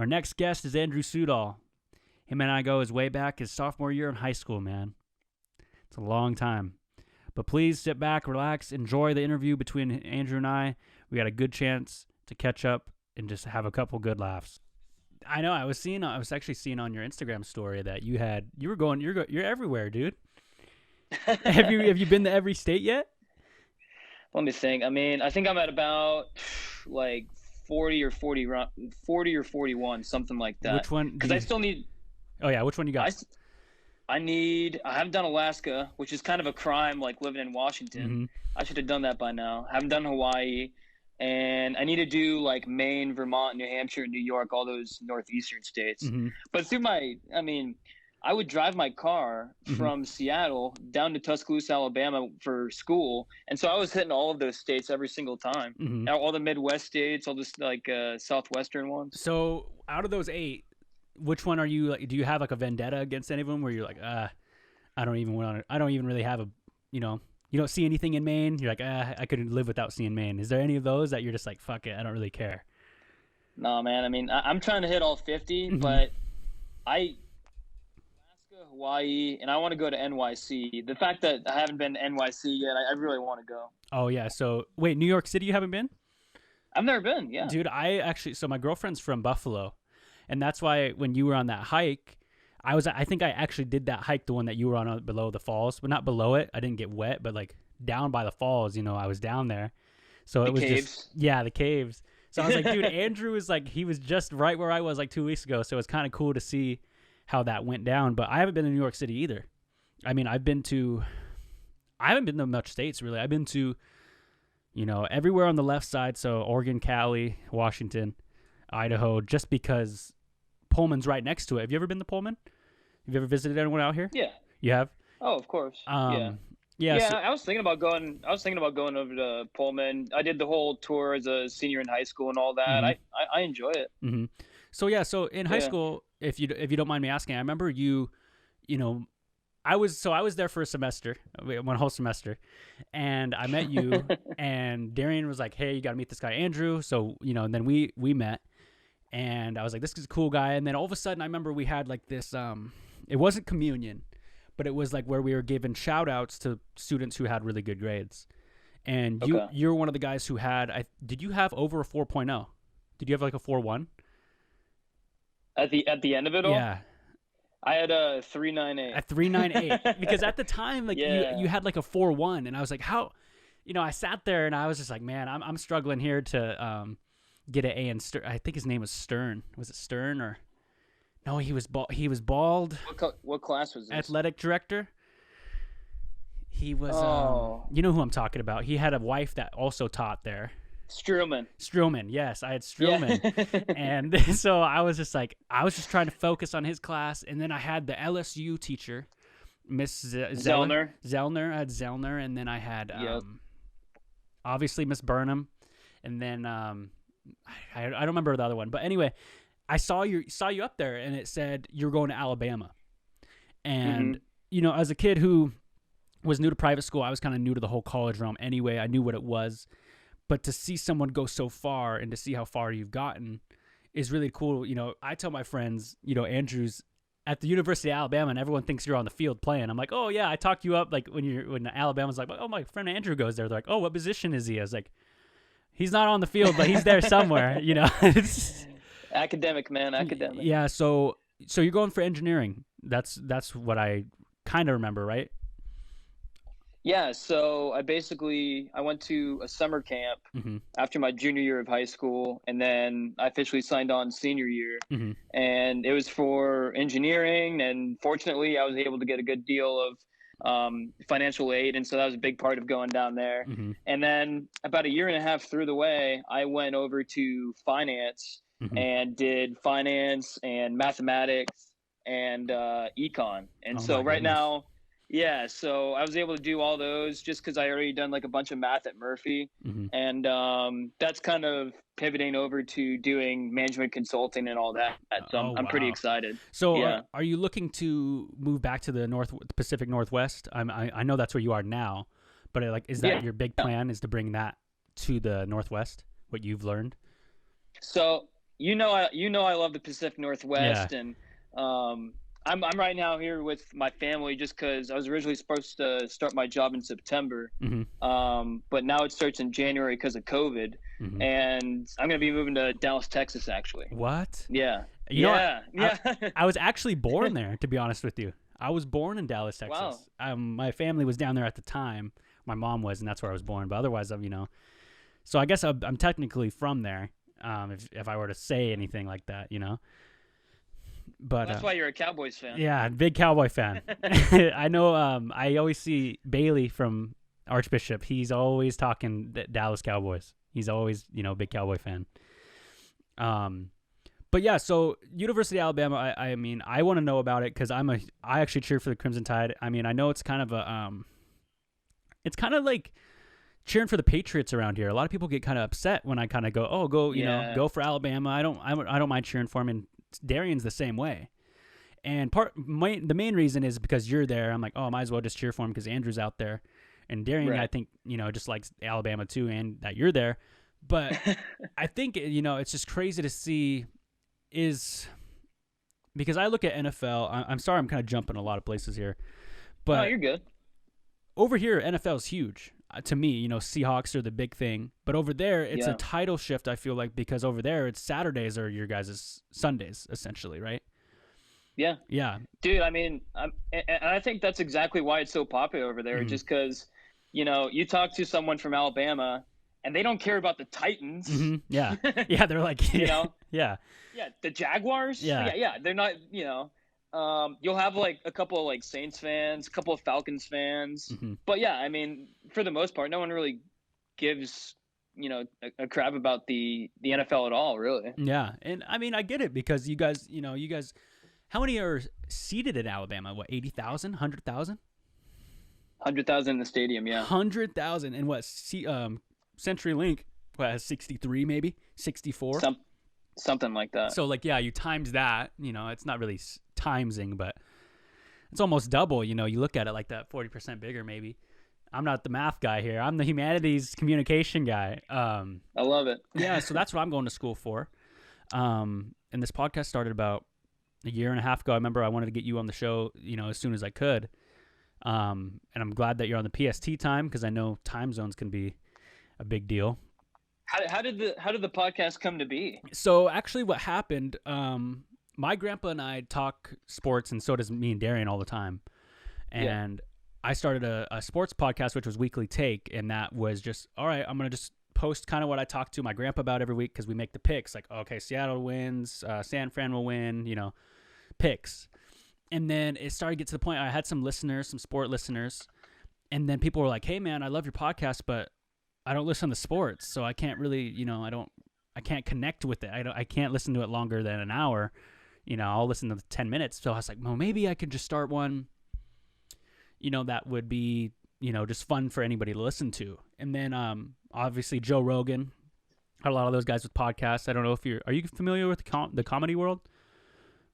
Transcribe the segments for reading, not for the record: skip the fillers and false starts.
Our next guest is Andrew Sudol. Him and I go as way back as sophomore year in high school, man. It's a long time. But please sit back, relax, enjoy the interview between Andrew and I. We got a good chance to catch up and just have a couple good laughs. I know. I was actually seeing on your Instagram story that you're everywhere, dude. Have you been to every state yet? Let me think. I mean, I think I'm at about like 40 or 41, something like that. Which one? Because I still need. Oh yeah, which one you got? I haven't done Alaska, which is kind of a crime, like living in Washington. Mm-hmm. I should have done that by now. I haven't done Hawaii, and I need to do like Maine, Vermont, New Hampshire, New York, all those northeastern states. Mm-hmm. But I would drive my car from Seattle down to Tuscaloosa, Alabama for school. And so I was hitting all of those states every single time. Mm-hmm. All the Midwest states, all this like Southwestern ones. So out of those 8, which one are you like? Do you have like a vendetta against any of them where you're like, I don't even really have you don't see anything in Maine. You're like, I couldn't live without seeing Maine. Is there any of those that you're just like, fuck it, I don't really care? No, man. I mean, I'm trying to hit all 50, but Alaska, Hawaii, and I want to go to NYC. The fact that I haven't been to NYC yet, I really want to go. Oh yeah. So wait, New York City, you haven't been? I've never been. Yeah, dude. So my girlfriend's from Buffalo, and that's why when you were on that hike, I think I actually did that hike, the one that you were on below the falls, but not below it. I didn't get wet, but like down by the falls, I was down there. So it was caves. The caves. So I was like, dude, Andrew is like, he was just right where I was like 2 weeks ago. So it's kind of cool to see how that went down. But I haven't been to New York City either. I mean, I haven't been to much states really. I've been to, everywhere on the left side. So Oregon, Cali, Washington, Idaho, just because Pullman's right next to it. Have you ever been to Pullman? Have you ever visited anyone out here? Yeah. You have? Oh, of course. Yeah. So, I was thinking about going over to Pullman. I did the whole tour as a senior in high school and all that. Mm-hmm. I enjoy it. Mm-hmm. So in high school, if you don't mind me asking, I remember I was there for a semester, one whole semester, and I met you. And Darian was like, "Hey, you got to meet this guy Andrew." So and then we met, and I was like, "This is a cool guy." And then all of a sudden, I remember we had like this. It wasn't communion, but it was like where we were giving shout outs to students who had really good grades. And you're one of the guys who had, did you have over a 4.0? Did you have like a 4.1? At the end of it all? Yeah. I had a 3.98. A 3.98. Because at the time, like you had like a 4.1, and I was like, how, I sat there and I was just like, man, I'm struggling here to get an A in Stern. I think his name was Stern. Was it Stern or? No, he was bald. What class was this? Athletic director. He was, you know who I'm talking about. He had a wife that also taught there. Struman, yes. I had Struman. Yeah. And so I was just trying to focus on his class. And then I had the LSU teacher, Miss Zellner. I had Zellner. And then I had, obviously, Miss Burnham. And then I don't remember the other one. But anyway, I saw you up there, and it said you're going to Alabama. And, as a kid who was new to private school, I was kind of new to the whole college realm anyway. I knew what it was. But to see someone go so far and to see how far you've gotten is really cool. I tell my friends, Andrew's at the University of Alabama, and everyone thinks you're on the field playing. I'm like, oh, yeah, I talked you up. Like when Alabama's like, oh, my friend Andrew goes there. They're like, oh, what position is he? I was like, he's not on the field, but he's there somewhere, Academic, man, academic. Yeah, so you're going for engineering. That's what I kind of remember, right? Yeah, so I went to a summer camp after my junior year of high school, and then I officially signed on senior year. And it was for engineering, and fortunately I was able to get a good deal of financial aid, and so that was a big part of going down there. And then about a year and a half through the way, I went over to finance and did finance and mathematics and econ. And so right now, so I was able to do all those just because I already done like a bunch of math at Murphy. And that's kind of pivoting over to doing management consulting and all that. So I'm pretty excited. So are you looking to move back to the Pacific Northwest? I know that's where you are now, but is that your big plan, is to bring that to the Northwest, what you've learned? So I love the Pacific Northwest, and I'm right now here with my family just because I was originally supposed to start my job in September, but now it starts in January because of COVID, and I'm gonna be moving to Dallas, Texas, actually. What? Yeah. Yeah. I was actually born there, to be honest with you. I was born in Dallas, Texas. Wow. My family was down there at the time. My mom was, and that's where I was born. But otherwise, so I guess I'm technically from there. If I were to say anything like that, But that's why you're a Cowboys fan. Yeah, big Cowboy fan. I know. I always see Bailey from Archbishop. He's always talking Dallas Cowboys. He's always, big Cowboy fan. But yeah, so University of Alabama. I mean, I want to know about it because I actually cheer for the Crimson Tide. I mean, I know it's kind of it's kind of like cheering for the Patriots around here. A lot of people get kind of upset when I kind of go, go for Alabama. I don't mind cheering for him, and Darian's the same way. And the main reason is because you're there. I'm like, I might as well just cheer for him because Andrew's out there, and Darian, I think, just likes Alabama too, and that you're there. But I think it's just crazy to see because I look at NFL. I'm sorry, I'm kind of jumping a lot of places here, but no, you're good. Over here, NFL is huge. To me, Seahawks are the big thing. But over there, it's a title shift, I feel like, because over there, it's Saturdays are your guys' Sundays, essentially, right? Yeah. Yeah. Dude, I mean, and I think that's exactly why it's so popular over there, just because, you talk to someone from Alabama, and they don't care about the Titans. Yeah. Yeah, they're like, Yeah. Yeah, the Jaguars. Yeah. They're not, you'll have like a couple of like Saints fans, a couple of Falcons fans, but yeah, I mean, for the most part, no one really gives a crap about the NFL at all, really. Yeah, and I mean, I get it because you guys, how many are seated in Alabama? What, 80,000, 100,000? 100,000 in the stadium, yeah. 100,000, and what? CenturyLink has 63, maybe 64. Something like that. So like, yeah, you times that, it's not really timesing, but it's almost double. You look at it like that, 40% bigger, maybe. I'm not the math guy here. I'm the humanities communication guy. I love it. Yeah, so that's what I'm going to school for. And this podcast started about a year and a half ago. I remember I wanted to get you on the show, as soon as I could. And I'm glad that you're on the PST time because I know time zones can be a big deal. How did the podcast come to be? So actually what happened, my grandpa and I talk sports, and so does me and Darian all the time. And I started a sports podcast, which was Weekly Take, and that was just, all right, I'm going to just post kind of what I talk to my grandpa about every week because we make the picks. Like, okay, Seattle wins, San Fran will win, picks. And then it started to get to the point I had some listeners, some sport listeners, and then people were like, hey, man, I love your podcast, but I don't listen to sports, so I can't really, I can't connect with it. I can't listen to it longer than an hour. I'll listen to 10 minutes. So I was like, well, maybe I could just start one, that would be, just fun for anybody to listen to. And then, obviously Joe Rogan, had a lot of those guys with podcasts. I don't know if are you familiar with the comedy world?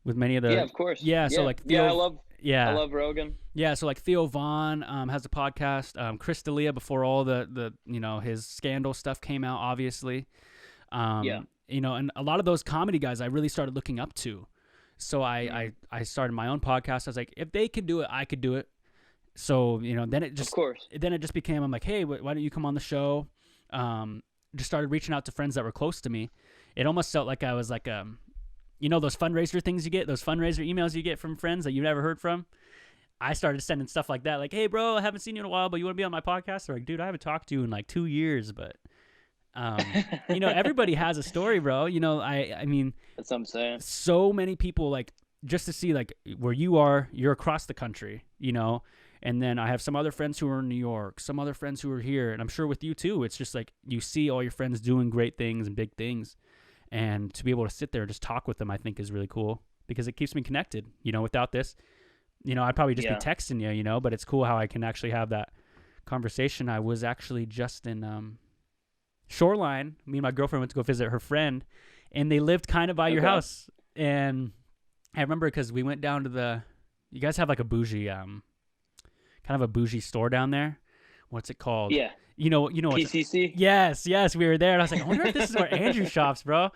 With many of the, yeah, of course. Yeah. So like, Theo, I love Rogan. Yeah, so like Theo Vaughn has a podcast. Chris D'Elia, before all the his scandal stuff came out, obviously. And a lot of those comedy guys I really started looking up to. So I started my own podcast. I was like, if they could do it, I could do it. So then it just became, I'm like, hey, why don't you come on the show? Just started reaching out to friends that were close to me. It almost felt like I was like those fundraiser things you get, those fundraiser emails you get from friends that you've never heard from. I started sending stuff like that, like, hey, bro, I haven't seen you in a while, but you want to be on my podcast? They're like, dude, I haven't talked to you in like 2 years, but, everybody has a story, bro. I mean, that's what I'm saying. So many people, like, just to see, like, where you're across the country, and then I have some other friends who are in New York, some other friends who are here, and I'm sure with you too, it's just like you see all your friends doing great things and big things, and to be able to sit there and just talk with them, I think is really cool because it keeps me connected. Without this, I'd probably just be texting you, but it's cool how I can actually have that conversation. I was actually just in Shoreline. Me and my girlfriend went to go visit her friend, and they lived kind of by your house. And I remember because we went down to you guys have like a bougie, kind of a bougie store down there. What's it called? Yeah. PCC. Yes, we were there, and I was like, I wonder if this is where Andrew shops, bro.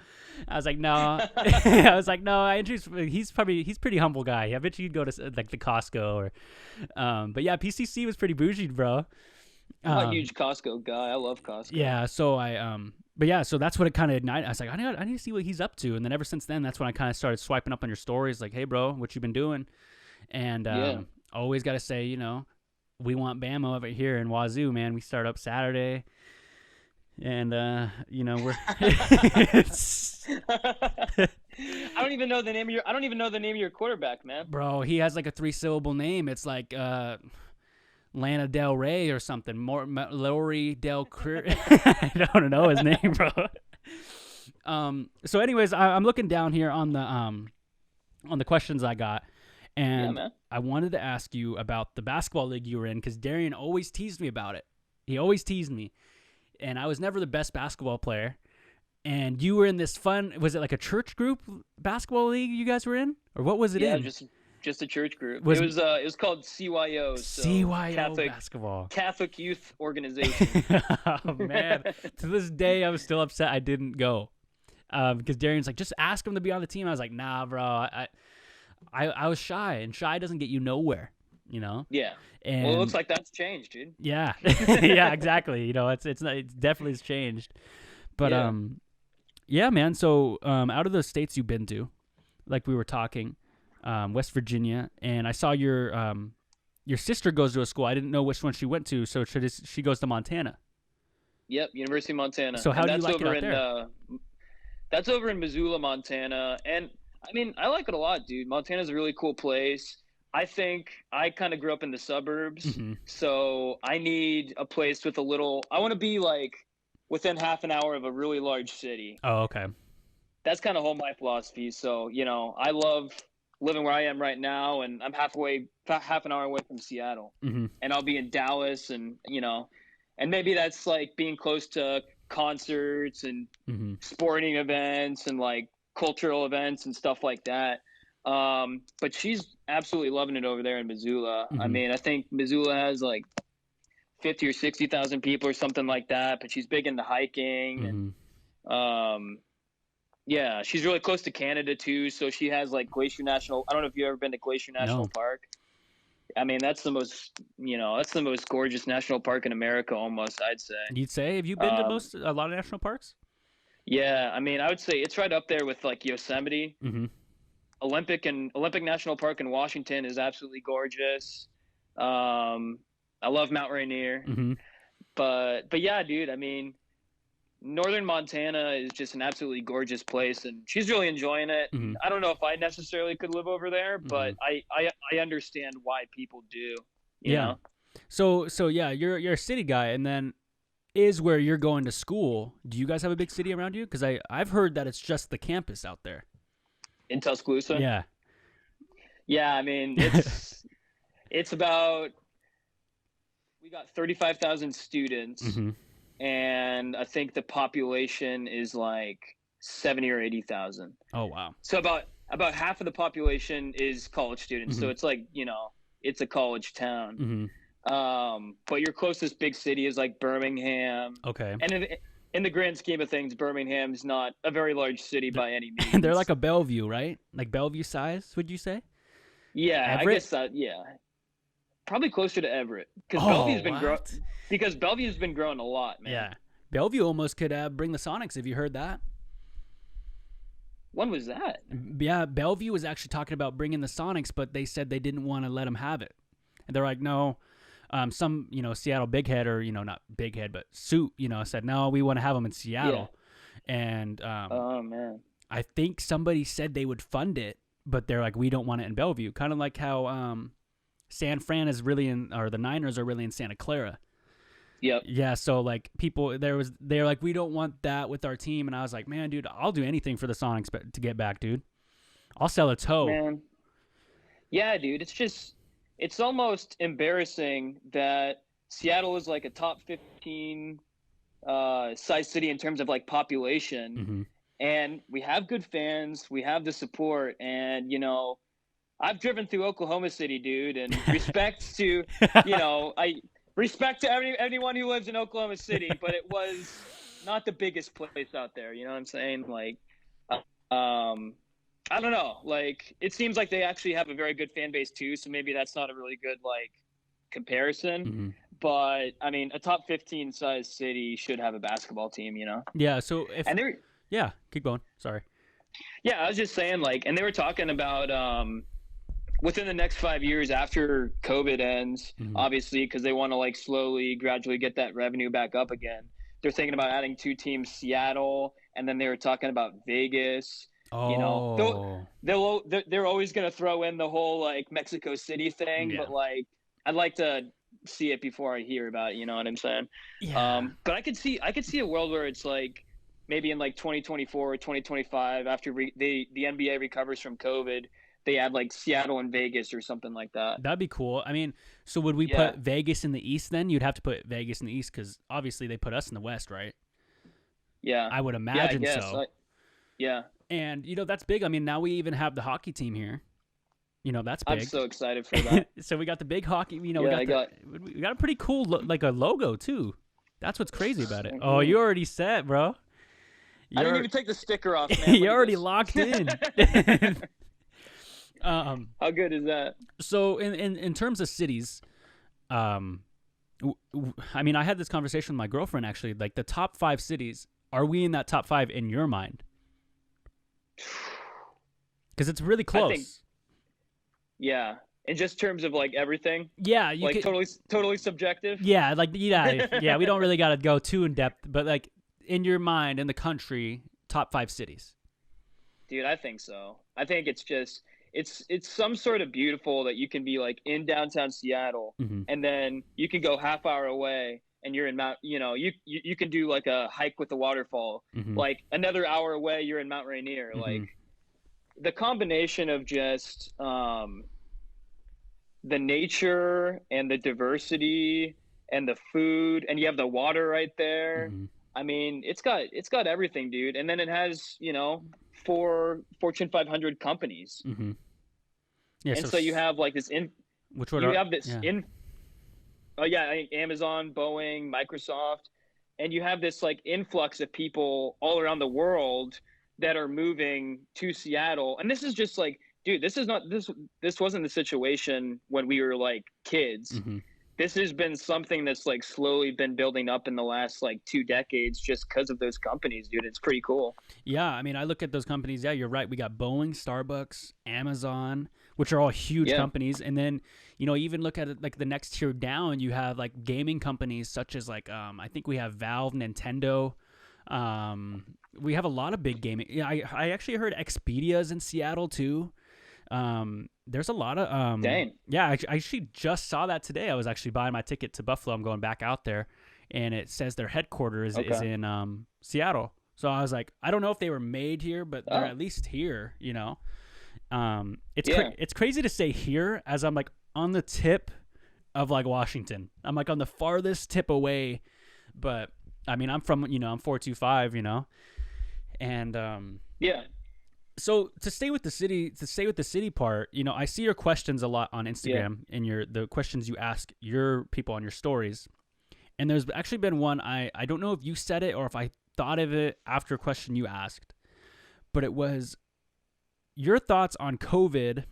I was like, no. I was like, no. He's pretty humble guy. I bet you'd go to like the Costco or, but yeah, PCC was pretty bougie, bro. I'm a huge Costco guy. I love Costco. Yeah, so but yeah, so that's what it kind of ignited. I was like, I need to see what he's up to, and then ever since then, that's when I kind of started swiping up on your stories, like, hey, bro, what you been doing? And always got to say, we want Bama over here in Wazoo, man. We start up Saturday, and we're. I don't even know the name of your quarterback, man. Bro, he has like a 3-syllable name. It's like Lana Del Rey or something. Lowry Del Cur. I don't know his name, bro. So anyways, I'm looking down here on the questions I got, and I wanted to ask you about the basketball league you were in, because Darian always teased me about it. He always teased me, and I was never the best basketball player. And you were in this fun, was it like a church group basketball league you guys were in, or what was it in? Yeah, just a church group. It was called CYO. So CYO basketball. Catholic Youth Organization. Oh man, to this day I'm still upset I didn't go, because Darian's like, just ask him to be on the team. I was like, nah, bro. I was shy, and shy doesn't get you nowhere, Yeah. And well, it looks like that's changed, dude. Yeah. Yeah, exactly. It's definitely has changed. But yeah, man. So out of the states you've been to, like we were talking, West Virginia, and I saw your sister goes to a school. I didn't know which one she went to, so she goes to Montana. Yep, University of Montana. So how do you like it out there? That's over in Missoula, Montana, and I mean, I like it a lot, dude. Montana's a really cool place. I think I kind of grew up in the suburbs, so I need a place with I want to be like within half an hour of a really large city. Oh, okay. That's kind of my philosophy. So, I love living where I am right now, and I'm half an hour away from Seattle, and I'll be in Dallas, and and maybe that's like being close to concerts and sporting events and like cultural events and stuff like that. But she's absolutely loving it over there in Missoula. I mean, I think Missoula has like 50 or 60,000 people or something like that, but she's big into hiking. And yeah, she's really close to Canada too, so she has like Glacier National. I don't know if you've ever been to Glacier National Park. I mean, that's the most gorgeous national park in America, almost, I'd say. You'd say? Have you been to a lot of national parks? Yeah, I mean, I would say it's right up there with like Yosemite. Olympic National Park in Washington is absolutely gorgeous. I love Mount Rainier. But yeah, dude, I mean, northern Montana is just an absolutely gorgeous place, and she's really enjoying it. I don't know if I necessarily could live over there, but I understand why people do. You know? So yeah, you're a city guy, and then is where you're going to school. Do you guys have a big city around you? Because I've heard that it's just the campus out there in Tuscaloosa. Yeah. I mean, it's about, we got 35,000 students, and I think the population is like 70 or 80,000. Oh wow! So about half of the population is college students. So it's like it's a college town. But your closest big city is like Birmingham. Okay. And in the grand scheme of things, Birmingham's not a very large city by any means. And they're like a Bellevue, right? Like Bellevue size, would you say? Yeah, Everett? I guess that. Yeah, probably closer to Everett, because Bellevue's been growing a lot, man. Yeah, Bellevue almost could bring the Sonics. Have you heard that? When was that? Yeah, Bellevue was actually talking about bringing the Sonics, but they said they didn't want to let them have it. And they're like, no. Some, Seattle Big Head, or, not Big Head, but Suit, said, no, we want to have them in Seattle. Yeah. And oh, man. I think somebody said they would fund it, but they're like, we don't want it in Bellevue. Kind of like how San Fran is really or the Niners are really in Santa Clara. Yep. Yeah, so like they're like, we don't want that with our team. And I was like, man, dude, I'll do anything for the Sonics to get back, dude. I'll sell a toe. Man. Yeah, dude, it's almost embarrassing that Seattle is like a top 15 size city in terms of like population. And we have good fans, we have the support, and I've driven through Oklahoma City, dude, and respect to respect to anyone who lives in Oklahoma City, but it was not the biggest place out there. You know what I'm saying? Like, I don't know. Like, it seems like they actually have a very good fan base too. So maybe that's not a really good like comparison. Mm-hmm. But I mean, a top 15 size city should have a basketball team. You know? Yeah. So yeah, keep going. Sorry. Yeah, I was just saying, like, and they were talking about within the next 5 years after COVID ends, mm-hmm. obviously, because they want to like slowly, gradually get that revenue back up again. They're thinking about adding 2 teams, Seattle, and then they were talking about Vegas. Oh. You know, they're always going to throw in the whole like Mexico City thing, but like I'd like to see it before I hear about it. You know what I'm saying? Yeah. But I could see a world where it's like maybe in like 2024 or 2025 after the NBA recovers from COVID, they add like Seattle and Vegas or something like that. That'd be cool. I mean, so would we put Vegas in the East then? You'd have to put Vegas in the East because obviously they put us in the West, right? Yeah. I would imagine so. Yeah. And, you know, that's big. I mean, now we even have the hockey team here. You know, that's big. I'm so excited for that. So we got the big hockey. You know, we got a pretty cool, like a logo, too. That's what's crazy about it. Oh, you already set, bro. I didn't even take the sticker off, man. You already locked in. How good is that? So in terms of cities, I mean, I had this conversation with my girlfriend, actually. Like, the top 5 cities, are we in that top 5 in your mind? Because it's really close. I think, yeah. In just terms of like everything. Yeah, like totally subjective. Yeah, like yeah. We don't really got to go too in depth, but like in your mind, in the country, top 5 cities. Dude, I think so. I think it's just it's some sort of beautiful that you can be like in downtown Seattle, mm-hmm. and then you can go half hour away and you're in Mount. You know, you can do like a hike with a waterfall. Mm-hmm. Like another hour away, you're in Mount Rainier. Mm-hmm. Like the combination of just the nature and the diversity and the food, and you have the water right there. Mm-hmm. I mean, it's got everything, dude. And then it has, you know, 4 Fortune 500 companies. Mm-hmm. Yeah, and so you have like this Amazon, Boeing, Microsoft, and you have this like influx of people all around the world that are moving to Seattle. And this is just like, dude, this wasn't the situation when we were like kids. Mm-hmm. This has been something that's like slowly been building up in the last like 2 decades just because of those companies, dude. It's pretty cool. Yeah, I mean, I look at those companies. Yeah, you're right. We got Boeing, Starbucks, Amazon, which are all huge companies. And then, you know, even look at it like the next tier down, you have like gaming companies such as like I think we have Valve, Nintendo. We have a lot of big gaming. Yeah, I actually heard Expedia's in Seattle too. There's a lot of Dang. Yeah, I actually just saw that today. I was actually buying my ticket to Buffalo. I'm going back out there, and it says their headquarters is in Seattle. So I was like, I don't know if they were made here, but they're at least here, you know. It's crazy to say here as I'm like on the tip of like Washington. I'm like on the farthest tip away, but I mean, I'm from, you know, I'm 425, you know. And yeah. So to stay with the city part, you know, I see your questions a lot on Instagram and the questions you ask your people on your stories. And there's actually been one, I don't know if you said it or if I thought of it after a question you asked, but it was your thoughts on COVID.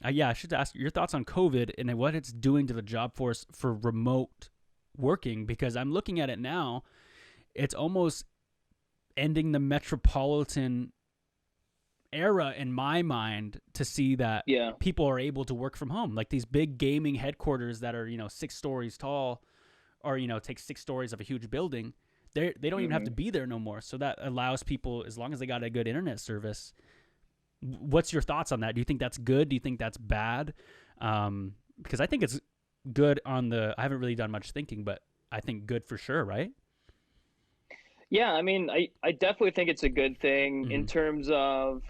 I should ask your thoughts on COVID and what it's doing to the job force for remote working, because I'm looking at it now. It's almost ending the metropolitan era in my mind to see that people are able to work from home. Like these big gaming headquarters that are, you know, 6 stories tall or, you know, take 6 stories of a huge building. They don't even have to be there no more. So that allows people, as long as they got a good internet service. What's your thoughts on that? Do you think that's good? Do you think that's bad? Because I think it's good I haven't really done much thinking, but I think good for sure, right? Yeah, I mean, I definitely think it's a good thing in terms of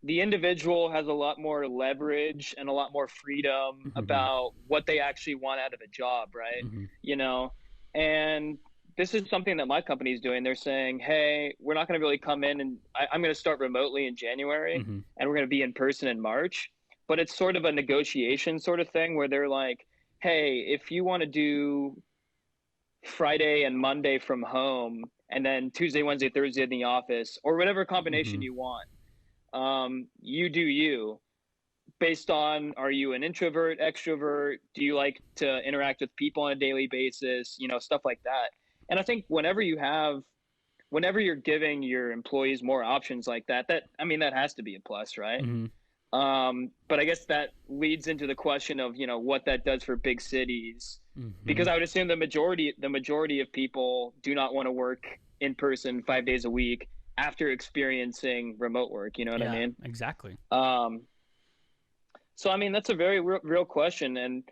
the individual has a lot more leverage and a lot more freedom about what they actually want out of a job, right? You know, and this is something that my company is doing. They're saying, hey, we're not going to really come in and I'm going to start remotely in January and we're going to be in person in March. But it's sort of a negotiation sort of thing where they're like, hey, if you want to do Friday and Monday from home, and then Tuesday, Wednesday, Thursday in the office, or whatever combination you want, you do you. Based on, are you an introvert, extrovert? Do you like to interact with people on a daily basis? Stuff like that. And I think whenever you're giving your employees more options like that, that has to be a plus, right? But I guess that leads into the question of, what that does for big cities, because I would assume the majority of people do not want to work in person 5 days a week after experiencing remote work. You know what I mean? Exactly. So, that's a very real question. And,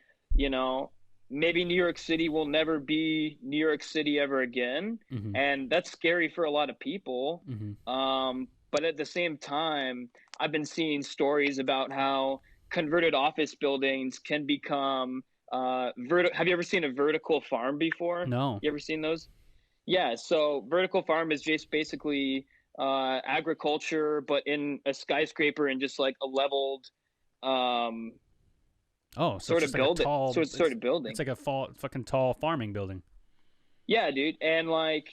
maybe New York City will never be New York City ever again. And that's scary for a lot of people. But at the same time, I've been seeing stories about how converted office buildings can become have you ever seen a vertical farm before? No. You ever seen those? Yeah. So vertical farm is just basically agriculture, but in a skyscraper and just like a leveled so sort of building. So it's sort of building. It's like a fucking tall farming building. Yeah, dude. And like,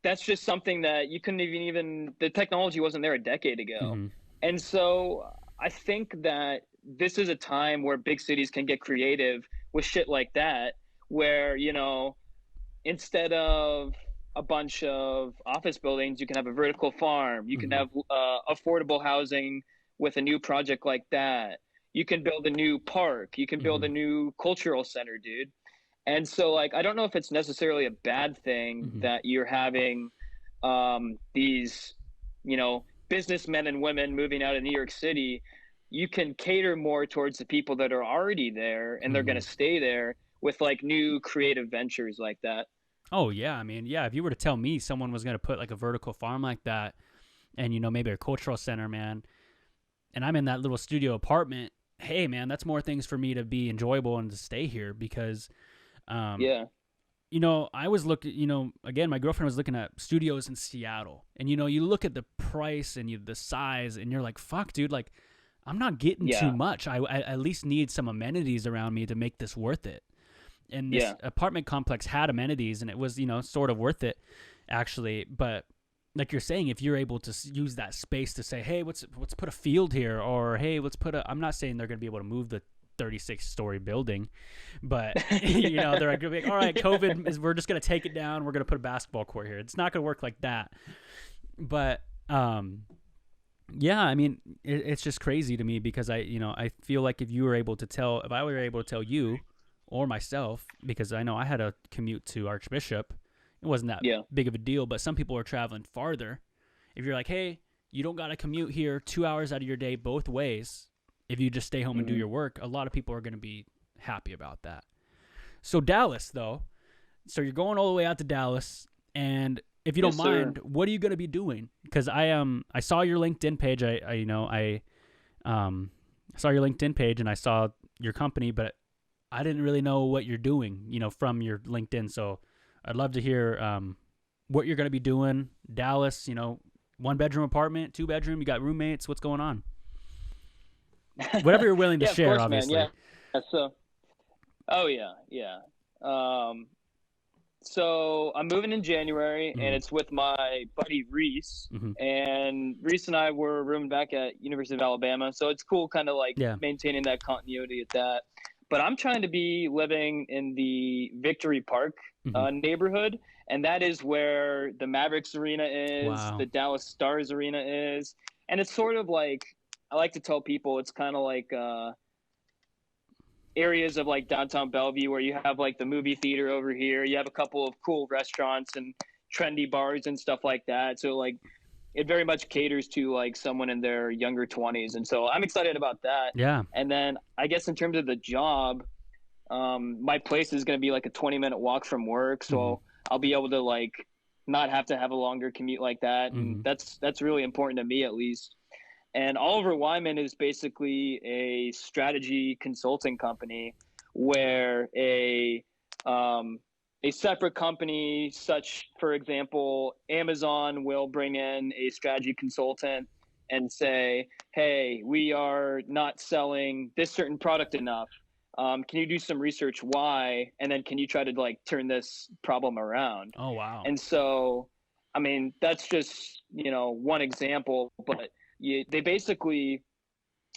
that's just something that you couldn't even the technology wasn't there a decade ago. And so I think that this is a time where big cities can get creative with shit like that, where, instead of a bunch of office buildings, you can have a vertical farm. You can have affordable housing with a new project like that. You can build a new park. You can build a new cultural center, dude. And so, like, I don't know if it's necessarily a bad thing that you're having these, businessmen and women moving out of New York City. You can cater more towards the people that are already there, and they're going to stay there with, like, new creative ventures like that. Oh, yeah. If you were to tell me someone was going to put, like, a vertical farm like that and, maybe a cultural center, man, and I'm in that little studio apartment, hey, man, that's more things for me to be enjoyable and to stay here because – I was looking, again, my girlfriend was looking at studios in Seattle, and, you look at the price and the size, and you're like, fuck, dude, like, I'm not getting too much. I at least need some amenities around me to make this worth it. And this apartment complex had amenities, and it was, sort of worth it, actually. But like you're saying, if you're able to use that space to say, hey, let's put a field here, or hey, I'm not saying they're going to be able to move the 36-story building, but they're like, all right, COVID we're just going to take it down. We're going to put a basketball court here. It's not going to work like that. But it's just crazy to me because I feel like if I were able to tell you or myself, because I know I had a commute to Archbishop, it wasn't that big of a deal, but some people are traveling farther. If you're like, hey, you don't got to commute here 2 hours out of your day both ways. If you just stay home and do your work, a lot of people are going to be happy about that. So Dallas, though, so you're going all the way out to Dallas, and if you don't mind, what are you going to be doing? Because I saw your LinkedIn page. I saw your LinkedIn page and I saw your company, but I didn't really know what you're doing, from your LinkedIn. So I'd love to hear what you're going to be doing. Dallas, 1-bedroom apartment, 2-bedroom. You got roommates. What's going on? Whatever you're willing to share, course, obviously. Man, yeah. So I'm moving in January, and it's with my buddy Reese. And Reese and I were rooming back at University of Alabama, so it's cool, kind of like maintaining that continuity at that. But I'm trying to be living in the Victory Park neighborhood, and that is where the Mavericks Arena is, the Dallas Stars Arena is, and it's sort of like, I like to tell people it's kind of like areas of like downtown Bellevue where you have like the movie theater over here. You have a couple of cool restaurants and trendy bars and stuff like that. So like it very much caters to like someone in their younger 20s. And so I'm excited about that. Yeah. And then I guess in terms of the job, my place is going to be like a 20-minute walk from work. So I'll be able to like not have to have a longer commute like that. And that's really important to me, at least. And Oliver Wyman is basically a strategy consulting company where a separate company, such, for example, Amazon will bring in a strategy consultant and say, hey, we are not selling this certain product enough. Can you do some research why, and then can you try to like turn this problem around? Oh, wow. And so, I mean, that's just, one example, but they basically,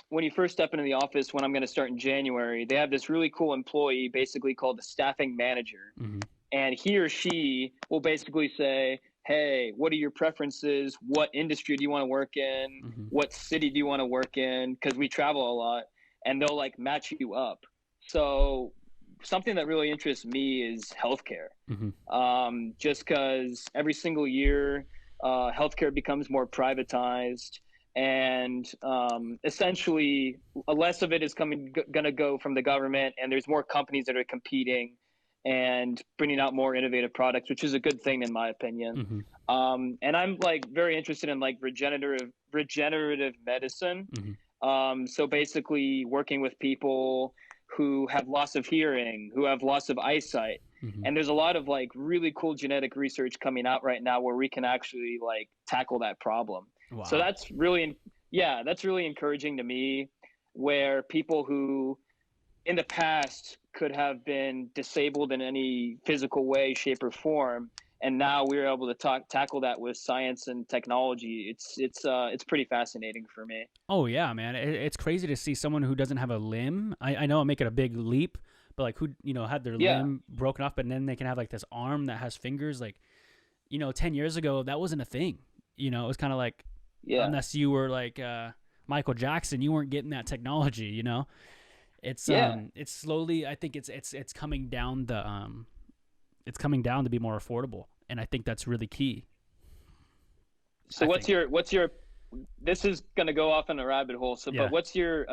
when you first step into the office, when I'm going to start in January, they have this really cool employee basically called the staffing manager. Mm-hmm. And he or she will basically say, hey, what are your preferences? What industry do you want to work in? Mm-hmm. What city do you want to work in? Because we travel a lot, and they'll like match you up. So something that really interests me is healthcare. Just because every single year, healthcare becomes more privatized, and essentially less of it is going to go from the government, and there's more companies that are competing and bringing out more innovative products, which is a good thing in my opinion. And I'm like very interested in like regenerative medicine. So basically working with people who have loss of hearing, who have loss of eyesight. And there's a lot of like really cool genetic research coming out right now where we can actually like tackle that problem. Wow. So that's really encouraging to me, where people who in the past could have been disabled in any physical way, shape, or form, and now we're able to tackle that with science and technology. It's pretty fascinating for me. Oh yeah, man, it's crazy to see someone who doesn't have a limb. I know I'm making a big leap, but like who had their limb broken off, but then they can have like this arm that has fingers. Like 10 years ago that wasn't a thing. It was kind of like unless you were like Michael Jackson, you weren't getting that technology. It's it's slowly, I think it's coming down it's coming down to be more affordable, and I think that's really key. So what's your this is going to go off in a rabbit hole. So but what's your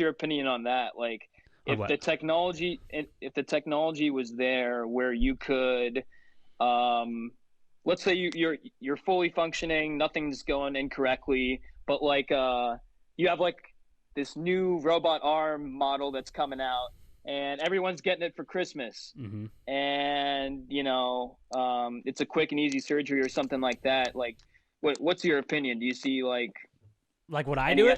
opinion on that? Like if the technology was there where you could let's say you're fully functioning, nothing's going incorrectly, but like you have like this new robot arm model that's coming out, and everyone's getting it for Christmas. And it's a quick and easy surgery or something like that. Like what's your opinion? Do you see like what I do any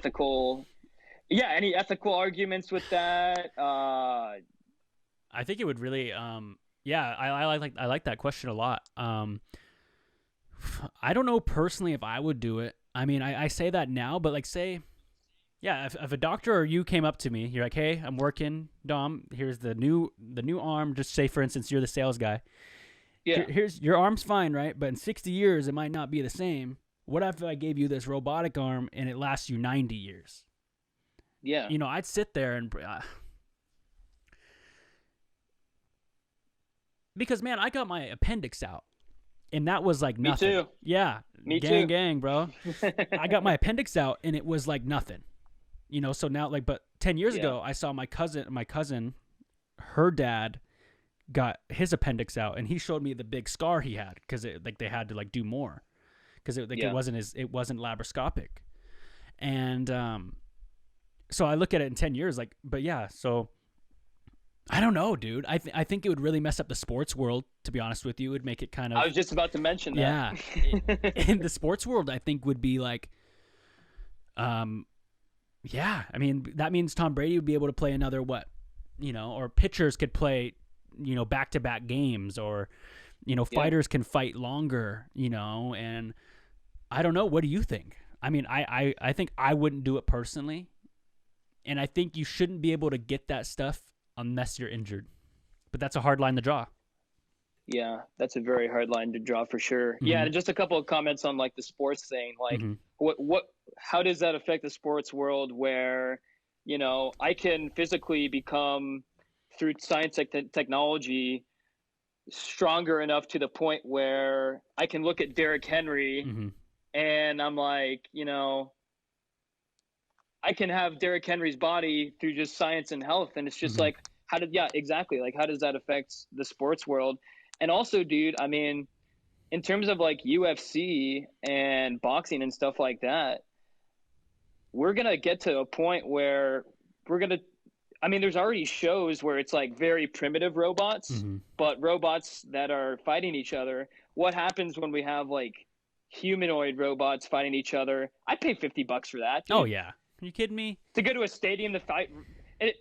ethical arguments with that? I think it would really I like that question a lot. I don't know personally if I would do it. I mean, I say that now, but like say, if a doctor or you came up to me, you're like, hey, I'm working, Dom, here's the new arm. Just say, for instance, you're the sales guy. Here's your arm's fine, right? But in 60 years, it might not be the same. What if I gave you this robotic arm and it lasts you 90 years? Yeah. I'd sit there and because, man, I got my appendix out, and that was like nothing. Me too. Yeah. Me too. Gang, bro. I got my appendix out, and it was like nothing. So now, like, but 10 years ago, I saw my cousin, her dad got his appendix out, and he showed me the big scar he had because they had to like do more because it wasn't laparoscopic. And so I look at it in 10 years, like, but yeah, so I don't know, dude. I think it would really mess up the sports world, to be honest with you. It would make it kind of... I was just about to mention that. Yeah. In the sports world, I think would be like... Yeah, I mean, that means Tom Brady would be able to play another or pitchers could play, back-to-back games, or, fighters can fight longer, and I don't know. What do you think? I mean, I think I wouldn't do it personally, and I think you shouldn't be able to get that stuff unless you're injured, but that's a hard line to draw. Yeah, that's a very hard line to draw for sure. Yeah, and just a couple of comments on like the sports thing. Like, how does that affect the sports world where, I can physically become, through science technology, stronger enough to the point where I can look at Derrick Henry and I'm like, I can have Derrick Henry's body through just science and health. And it's just like, how does that affect the sports world? And also, dude, I mean, in terms of like UFC and boxing and stuff like that, we're going to get to a point where there's already shows where it's like very primitive robots, but robots that are fighting each other. What happens when we have like humanoid robots fighting each other? I'd pay $50 for that, dude. Oh, yeah. Are you kidding me? To go to a stadium to fight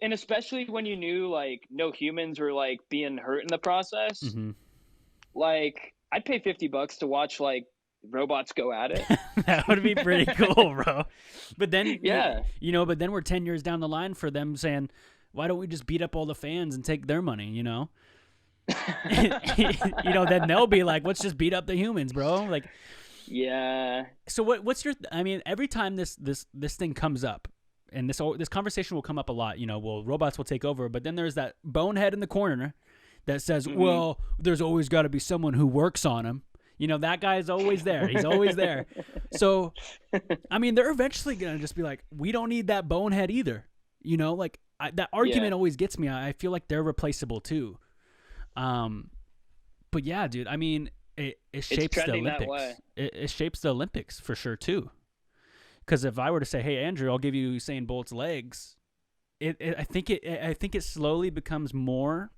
and especially when you knew like no humans were like being hurt in the process. Like I'd pay $50 to watch like robots go at it. That would be pretty cool, bro. But then, yeah, but then we're 10 years down the line for them saying, why don't we just beat up all the fans and take their money, then they'll be like, let's just beat up the humans, bro. Like, yeah. So what's your, every time this thing comes up, and this conversation will come up a lot, well, robots will take over, but then there's that bonehead in the corner that says, well, there's always got to be someone who works on them. That guy's always there. He's always there. So, they're eventually going to just be like, we don't need that bonehead either. That argument always gets me. I feel like they're replaceable too. But yeah, dude, it shapes the Olympics. It shapes the Olympics for sure too. Because if I were to say, hey, Andrew, I'll give you Usain Bolt's legs, I think it slowly becomes more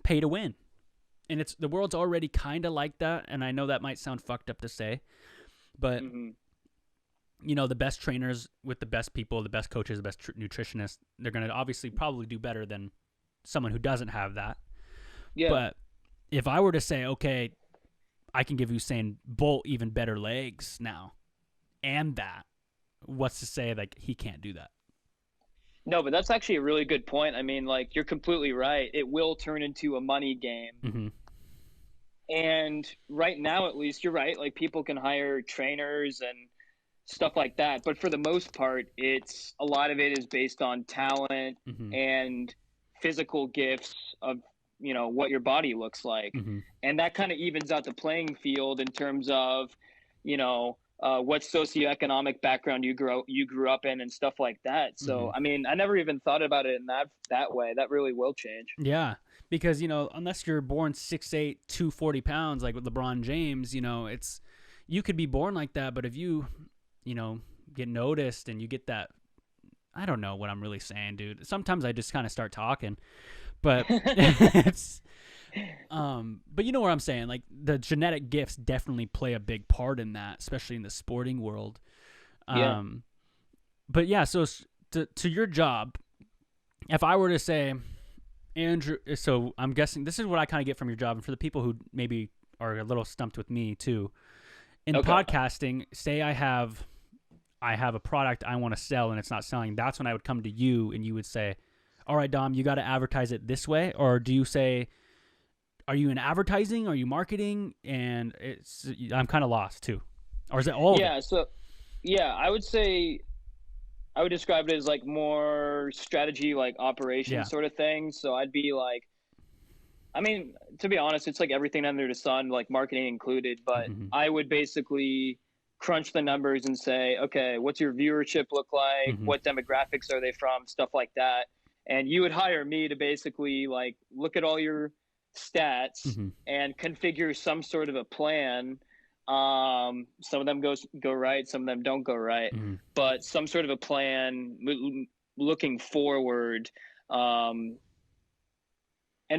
pay to win. And the world's already kind of like that, and I know that might sound fucked up to say, but the best trainers with the best people, the best coaches, the best nutritionists, they're going to obviously probably do better than someone who doesn't have that. Yeah. But if I were to say, okay, I can give Usain Bolt even better legs now, and that, what's to say like he can't do that? No, but that's actually a really good point. Like you're completely right. It will turn into a money game. And right now, at least, you're right. Like people can hire trainers and stuff like that. But for the most part, a lot of it is based on talent and physical gifts of, what your body looks like. And that kind of evens out the playing field in terms of, what socioeconomic background you grew up in and stuff like that. So, I never even thought about it in that way. That really will change. Yeah. Because, unless you're born 6'8", 240 pounds, like with LeBron James, you could be born like that. But if you, get noticed and you get that, I don't know what I'm really saying, dude. Sometimes I just kind of start talking, but it's, but you know what I'm saying? Like the genetic gifts definitely play a big part in that, especially in the sporting world. But yeah, so to your job, if I were to say, Andrew, so I'm guessing this is what I kind of get from your job, and for the people who maybe are a little stumped with me too, in podcasting, say I have a product I want to sell and it's not selling, that's when I would come to you and you would say, all right, Dom, you got to advertise it this way? Or do you say, are you in advertising? Are you marketing? And I'm kind of lost too. Or is it all? Yeah. So I would say, I would describe it as like more strategy, like operation sort of thing. So I'd be like, to be honest, it's like everything under the sun, like marketing included, but I would basically crunch the numbers and say, okay, what's your viewership look like? What demographics are they from? Stuff like that. And you would hire me to basically like look at all your stats and configure some sort of a plan. Some of them go right, some of them don't go right, but some sort of a plan looking forward. And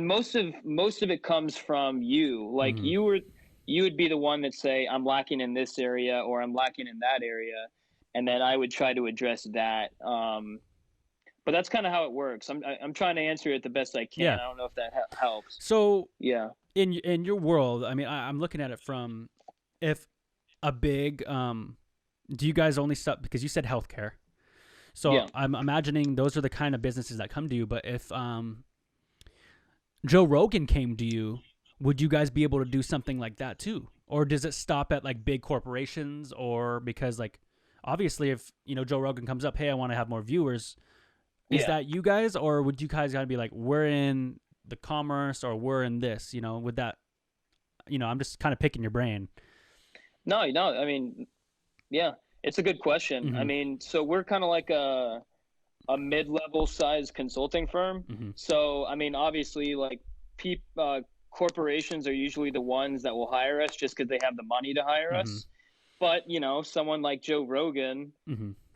most of it comes from you. Like you would be the one that say, I'm lacking in this area or I'm lacking in that area. And then I would try to address that. But that's kind of how it works. I'm trying to answer it the best I can. I don't know if that helps. So in your world, I'm looking at it from, if a big, do you guys only stuff, because you said healthcare. So I'm imagining those are the kind of businesses that come to you. But if Joe Rogan came to you, would you guys be able to do something like that too? Or does it stop at like big corporations? Or because like, obviously if, Joe Rogan comes up, hey, I want to have more viewers. Is that you guys, or would you guys gotta be like, we're in the commerce or we're in this, would that, I'm just kind of picking your brain. No, it's a good question. So we're kind of like a mid-level size consulting firm. So, obviously like corporations are usually the ones that will hire us just because they have the money to hire us. But, someone like Joe Rogan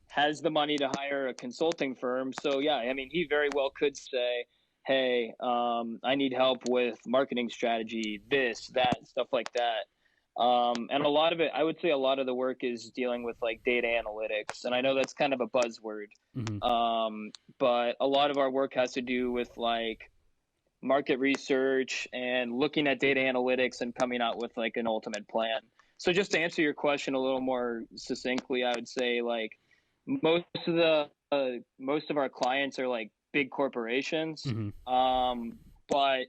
has the money to hire a consulting firm. So he very well could say, hey, I need help with marketing strategy, this, that, stuff like that. And a lot of it, I would say a lot of the work is dealing with like data analytics. And I know that's kind of a buzzword. But a lot of our work has to do with like market research and looking at data analytics and coming out with like an ultimate plan. So just to answer your question a little more succinctly, I would say like most of our clients are like big corporations. But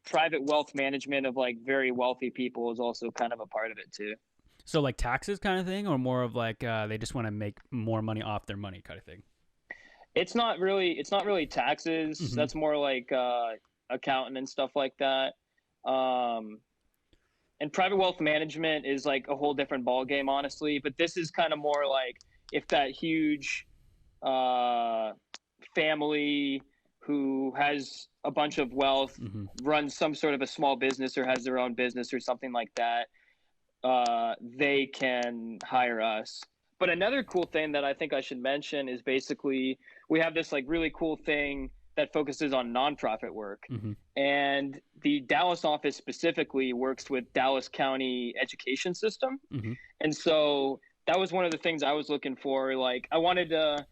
private wealth management of like very wealthy people is also kind of a part of it too. So like taxes kind of thing, or more of like they just want to make more money off their money kind of thing? It's not really taxes. That's more like accounting and stuff like that. And private wealth management is like a whole different ball game, honestly. But this is kind of more like if that huge family who has a bunch of wealth runs some sort of a small business or has their own business or something like that, they can hire us. But another cool thing that I think I should mention is basically we have this like really cool thing that focuses on nonprofit work. And the Dallas office specifically works with Dallas County education system. And so that was one of the things I was looking for. Like I wanted to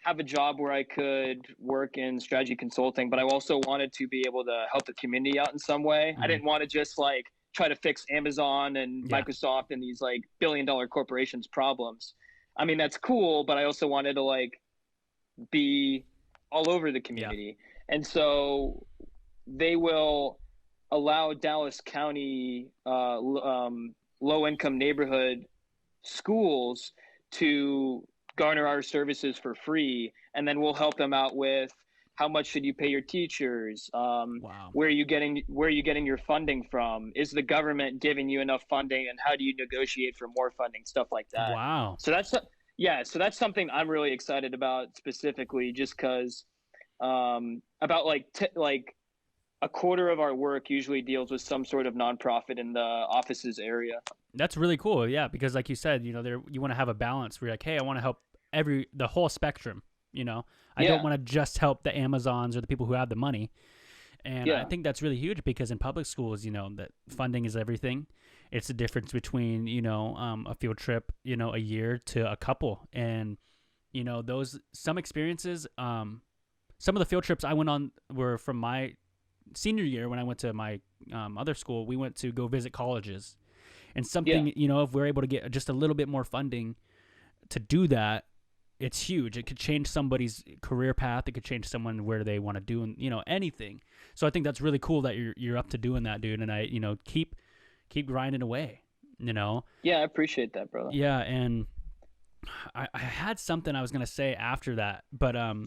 have a job where I could work in strategy consulting, but I also wanted to be able to help the community out in some way. I didn't want to just like try to fix Amazon and Microsoft and these like billion-dollar corporations' problems. I mean, that's cool, but I also wanted to like be all over the community. And so they will allow Dallas County low-income neighborhood schools to garner our services for free, and then we'll help them out with how much should you pay your teachers, where are you getting your funding from, is the government giving you enough funding, and how do you negotiate for more funding, stuff like that. So that's something I'm really excited about, specifically just because about like a quarter of our work usually deals with some sort of nonprofit in the office's area. That's really cool. Yeah. Because like you said, you want to have a balance where you're like, hey, I want to help the whole spectrum, I don't want to just help the Amazons or the people who have the money. And I think that's really huge because in public schools, that funding is everything. It's the difference between, a field trip, a year to a couple. And, some experiences, some of the field trips I went on were from my senior year when I went to my other school. We went to go visit colleges. And something, if we're able to get just a little bit more funding to do that, it's huge. It could change somebody's career path. It could change someone where they want to do, anything. So I think that's really cool that you're up to doing that, dude. And I, keep grinding away, Yeah, I appreciate that, brother. Yeah, and I had something I was gonna say after that, but I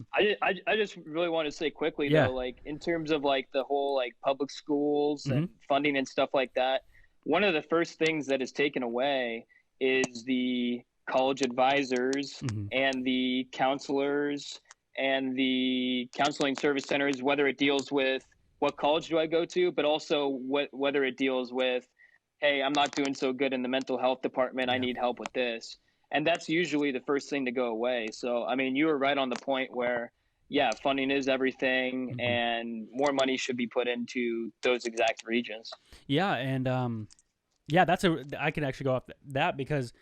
just really want to say quickly though, like in terms of like the whole like public schools and funding and stuff like that. One of the first things that is taken away is the college advisors and the counselors and the counseling service centers, whether it deals with what college do I go to, but also whether it deals with, hey, I'm not doing so good in the mental health department. I need help with this. And that's usually the first thing to go away. So, I mean, you were right on the point where, funding is everything and more money should be put into those exact regions. Yeah. And, I could actually go off that because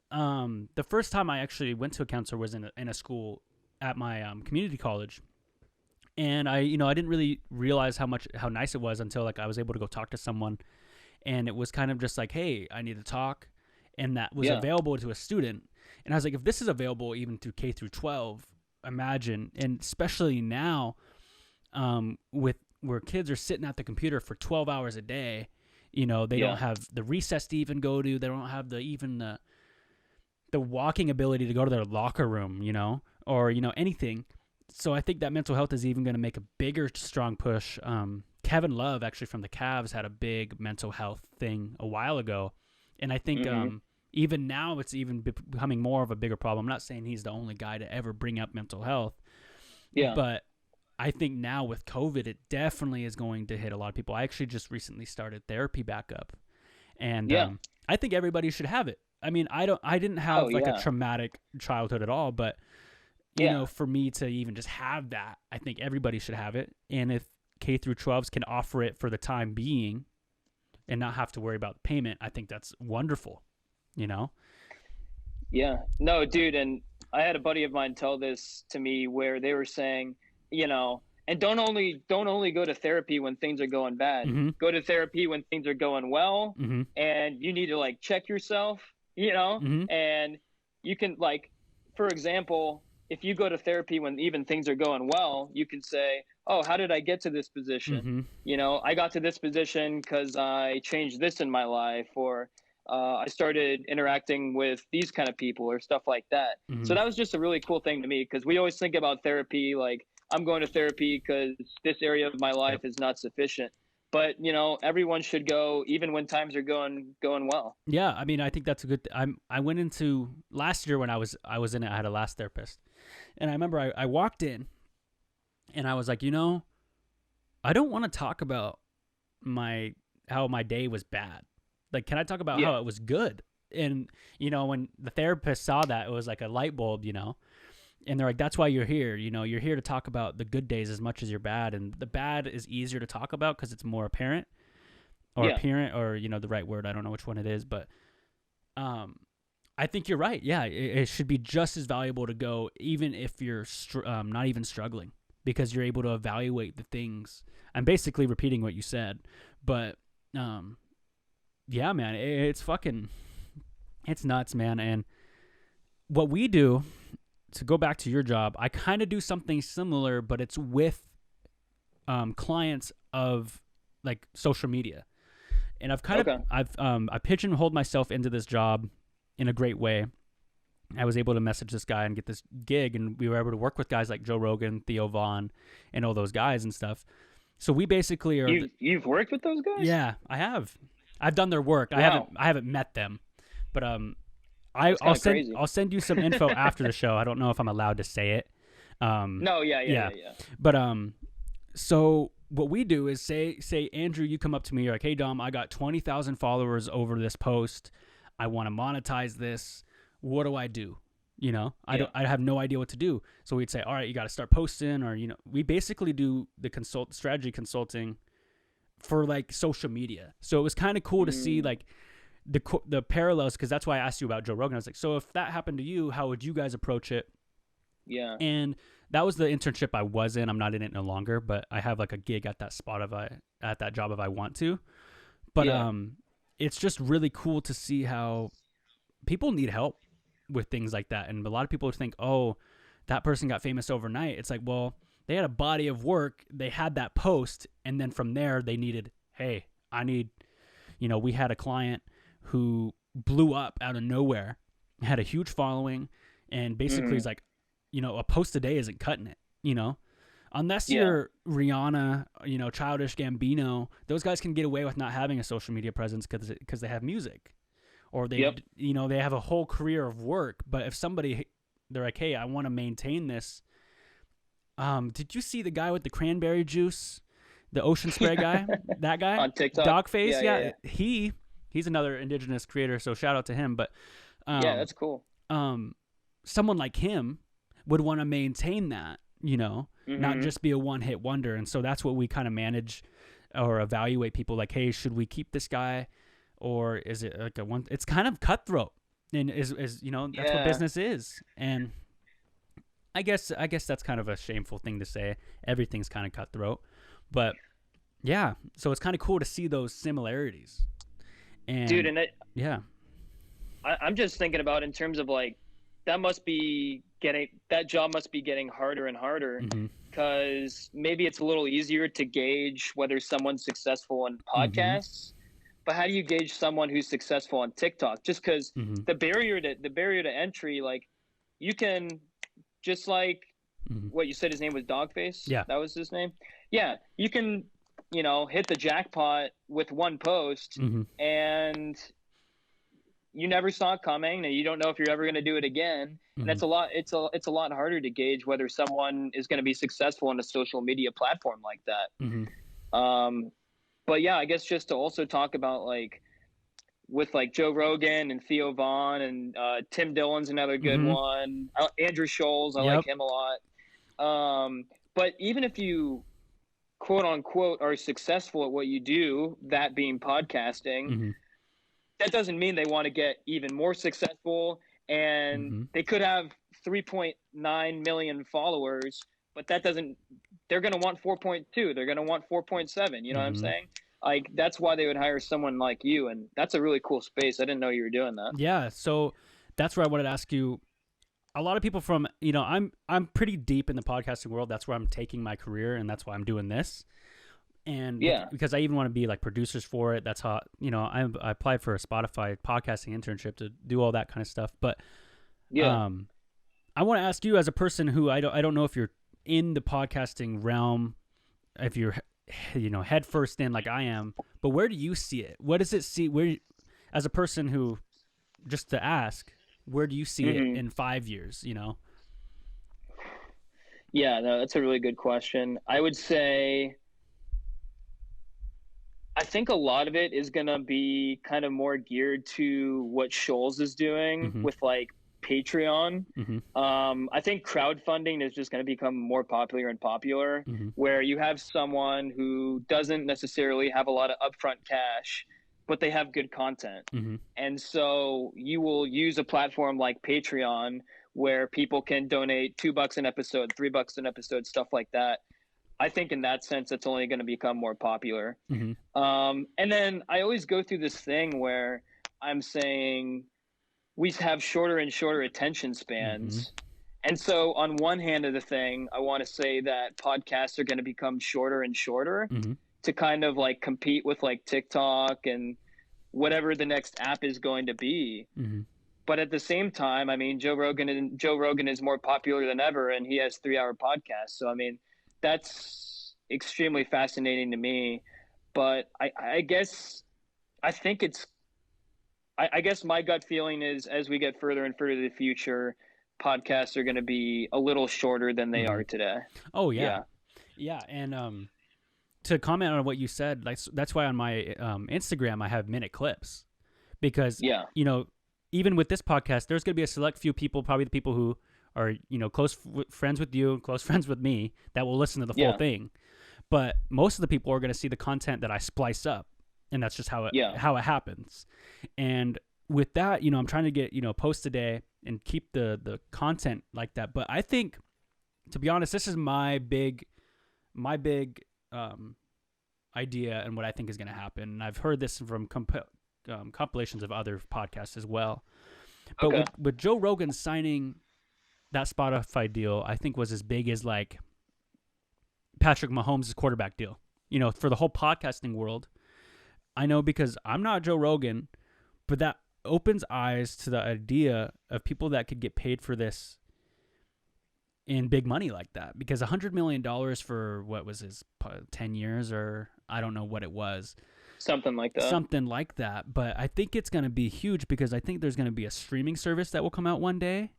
the first time I actually went to a counselor was in a school at my community college. And I didn't really realize how nice it was until like I was able to go talk to someone, and it was kind of just like, hey, I need to talk. And that was available to a student. And I was like, if this is available even through K through 12, imagine, and especially now with where kids are sitting at the computer for 12 hours a day, they don't have the recess to even go to. They don't have the walking ability to go to their locker room, or, anything. So I think that mental health is even going to make a bigger, strong push. Kevin Love, actually from the Cavs, had a big mental health thing a while ago. And I think even now it's even becoming more of a bigger problem. I'm not saying he's the only guy to ever bring up mental health. Yeah. But I think now with COVID, it definitely is going to hit a lot of people. I actually just recently started therapy back up. And I think everybody should have it. I mean, I didn't have a traumatic childhood at all, but for me to even just have that, I think everybody should have it. And if K through 12s can offer it for the time being, and not have to worry about payment, I think that's wonderful, you know? Yeah. No, dude. And I had a buddy of mine tell this to me where they were saying, and don't only go to therapy when things are going bad. Mm-hmm. Go to therapy when things are going well, mm-hmm. and you need to like check yourself, Mm-hmm. and you can like, for example, if you go to therapy when even things are going well, you can say, oh, how did I get to this position? Mm-hmm. I got to this position because I changed this in my life, or I started interacting with these kind of people or stuff like that. Mm-hmm. So that was just a really cool thing to me, because we always think about therapy like, I'm going to therapy because this area of my life is not sufficient. But, everyone should go even when times are going well. Yeah, I mean, I think that's a good I went into last year when I was in it, I had a last therapist. And I remember I walked in and I was like, I don't want to talk about how my day was bad. Like, can I talk about how it was good? And, when the therapist saw that, it was like a light bulb, and they're like, that's why you're here. You're here to talk about the good days as much as your bad. And the bad is easier to talk about because it's more apparent or the right word. I don't know which one it is, but I think you're right. Yeah, it should be just as valuable to go, even if you're not even struggling, because you're able to evaluate the things. I'm basically repeating what you said, but yeah, man, it's nuts, man. And what we do, to go back to your job, I kind of do something similar, but it's with clients of like social media. And I've I pigeonholed myself into this job in a great way. I was able to message this guy and get this gig, and we were able to work with guys like Joe Rogan, Theo Vaughn, and all those guys and stuff. So we basically are. You've worked with those guys? Yeah, I have. I've done their work. Wow. I haven't met them, but I'll send you some info after the show. I don't know if I'm allowed to say it. No, yeah. But so what we do is say Andrew, you come up to me, you're like, hey Dom, I got 20,000 followers over this post. I want to monetize this. What do I do? I have no idea what to do. So we'd say, all right, you got to start posting, or we basically do the strategy consulting for like social media. So it was kind of cool to see like the parallels, because that's why I asked you about Joe Rogan. I was like, so if that happened to you, how would you guys approach it? Yeah. And that was the internship I was in. I'm not in it no longer, but I have like a gig at that spot at that job if I want to. But it's just really cool to see how people need help with things like that. And a lot of people think, oh, that person got famous overnight. It's like, well, they had a body of work. They had that post. And then from there, they needed, hey, we had a client who blew up out of nowhere, had a huge following, and basically is like, a post a day isn't cutting it, unless you're Rihanna, Childish Gambino. Those guys can get away with not having a social media presence because they have music, or they they have a whole career of work. But if they're like, hey, I want to maintain this. Did you see the guy with the cranberry juice, the Ocean Spray guy? That guy on TikTok, Dogface. Yeah. He's another indigenous creator, so shout out to him. But that's cool. Someone like him would want to maintain that, not just be a one-hit wonder. And so that's what we kind of manage or evaluate people like, hey, should we keep this guy, or is it like it's kind of cutthroat, and is that's what business is. And I guess that's kind of a shameful thing to say. Everything's kind of cutthroat, but yeah, so it's kind of cool to see those similarities. And dude, and I'm just thinking about in terms of like, that job must be getting harder and harder, because maybe it's a little easier to gauge whether someone's successful on podcasts, but how do you gauge someone who's successful on TikTok? Just because the barrier to entry, like, you can just like what you said, his name was Dogface. Yeah, that was his name. Yeah, you can hit the jackpot with one post, and you never saw it coming, and you don't know if you're ever going to do it again. And it's a lot harder to gauge whether someone is going to be successful on a social media platform like that. But yeah, I guess just to also talk about like with like Joe Rogan and Theo Vaughn and Tim Dillon's another good one. Andrew Scholes, I like him a lot. But even if you quote unquote are successful at what you do, that being podcasting, mm-hmm. that doesn't mean they want to get even more successful, and Mm-hmm. they could have 3.9 million followers, but that doesn't, they're going to want 4.2, they're going to want 4.7, you know what I'm Mm-hmm. saying? Like, that's why they would hire someone like you, and that's a really cool space. I didn't know you were doing that. Yeah, so that's where I wanted to ask you. A lot of people from, I'm pretty deep in the podcasting world. That's where I'm taking my career, and that's why I'm doing this. And because I even want to be like producers for it. That's how, I applied for a Spotify podcasting internship to do all that kind of stuff. But I want to ask you, as a person who I don't know if you're in the podcasting realm, if you're head first in like I am, but where do you see it? What does it see? Where, as a person who, just to ask, where do you see it in 5 years? Yeah, no, that's a really good question. I would say, I think a lot of it is going to be kind of more geared to what Shoals is doing with like Patreon. I think crowdfunding is just going to become more popular and popular, where you have someone who doesn't necessarily have a lot of upfront cash, but they have good content. And so you will use a platform like Patreon where people can donate $2 an episode, $3 an episode, stuff like that. I think in that sense, it's only going to become more popular. And then I always go through this thing where I'm saying we have shorter and shorter attention spans. And so on one hand of the thing, I want to say that podcasts are going to become shorter and shorter to kind of like compete with like TikTok and whatever the next app is going to be. But at the same time, I mean, Joe Rogan is more popular than ever, and he has 3-hour podcasts. So, I mean, that's extremely fascinating to me. But I guess my gut feeling is, as we get further and further to the future, podcasts are going to be a little shorter than they are today. Oh yeah. And to comment on what you said, like, that's why on my Instagram I have minute clips, because even with this podcast, there's going to be a select few people, probably the people who are close friends with you, close friends with me, that will listen to the full thing. But most of the people are going to see the content that I splice up, and that's just how it happens. And with that, I'm trying to get post a day and keep the content like that. But I think, to be honest, this is my big idea and what I think is going to happen. And I've heard this from compilations of other podcasts as well. But with Joe Rogan signing that Spotify deal, I think was as big as like Patrick Mahomes' quarterback deal, for the whole podcasting world. I know, because I'm not Joe Rogan, but that opens eyes to the idea of people that could get paid for this in big money like that. Because $100 million for what was his 10 years, or I don't know what it was. Something like that. But I think it's going to be huge, because I think there's going to be a streaming service that will come out one day.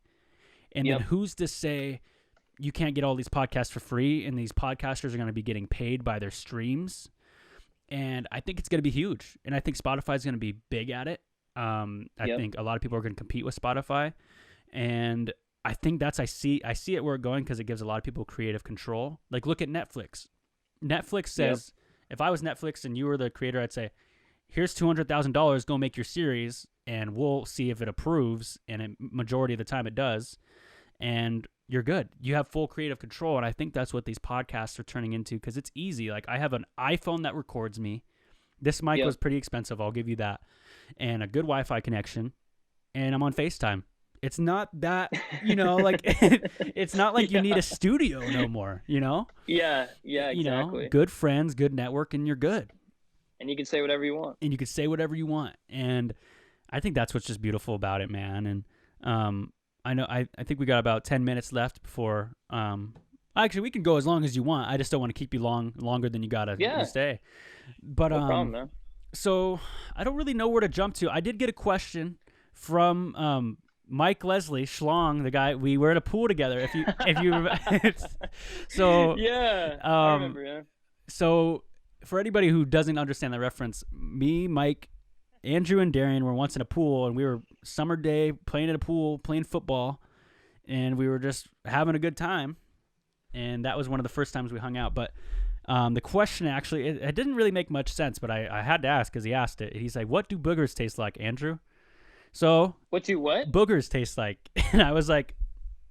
And then who's to say you can't get all these podcasts for free, and these podcasters are going to be getting paid by their streams. And I think it's going to be huge. And I think Spotify is going to be big at it. I think a lot of people are going to compete with Spotify. And I think I see it where it's going, because it gives a lot of people creative control. Like, look at Netflix. Netflix says, if I was Netflix and you were the creator, I'd say, here's $200,000, go make your series, and we'll see if it approves. And majority of the time it does. And you're good. You have full creative control. And I think that's what these podcasts are turning into, because it's easy. Like, I have an iPhone that records me. This mic was pretty expensive, I'll give you that. And a good Wi-Fi connection. And I'm on FaceTime. It's not that, like, it's not like you need a studio no more, Yeah, exactly. Good friends, good network, and you're good. And you can say whatever you want. And I think that's what's just beautiful about it, man. And I think we got about 10 minutes left before, actually, we can go as long as you want. I just don't want to keep you longer than you got to stay. But, no problem, man. So I don't really know where to jump to. I did get a question from, Mike Leslie Schlong, the guy we were at a pool together. If you remember, so I remember. Yeah. So for anybody who doesn't understand the reference, me, Mike, Andrew, and Darian were once in a pool, and we were summer day playing at a pool, playing football, and we were just having a good time. And that was one of the first times we hung out. But The question actually, it didn't really make much sense, but I had to ask because he asked it. He's like, "What do boogers taste like, Andrew?" So what do what? Boogers taste like, and I was like,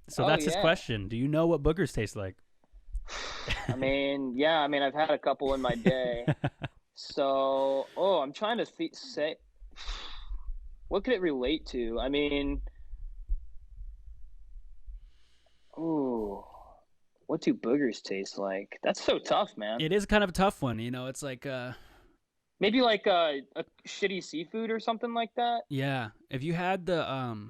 "So that's his yeah. question. Do you know what boogers taste like?" I mean, yeah. I mean, I've had a couple in my day. So, I'm trying to say, what could it relate to? I mean, what do boogers taste like? That's so tough, man. It is kind of a tough one. You know, it's like maybe like a shitty seafood or something like that. Yeah, if you had the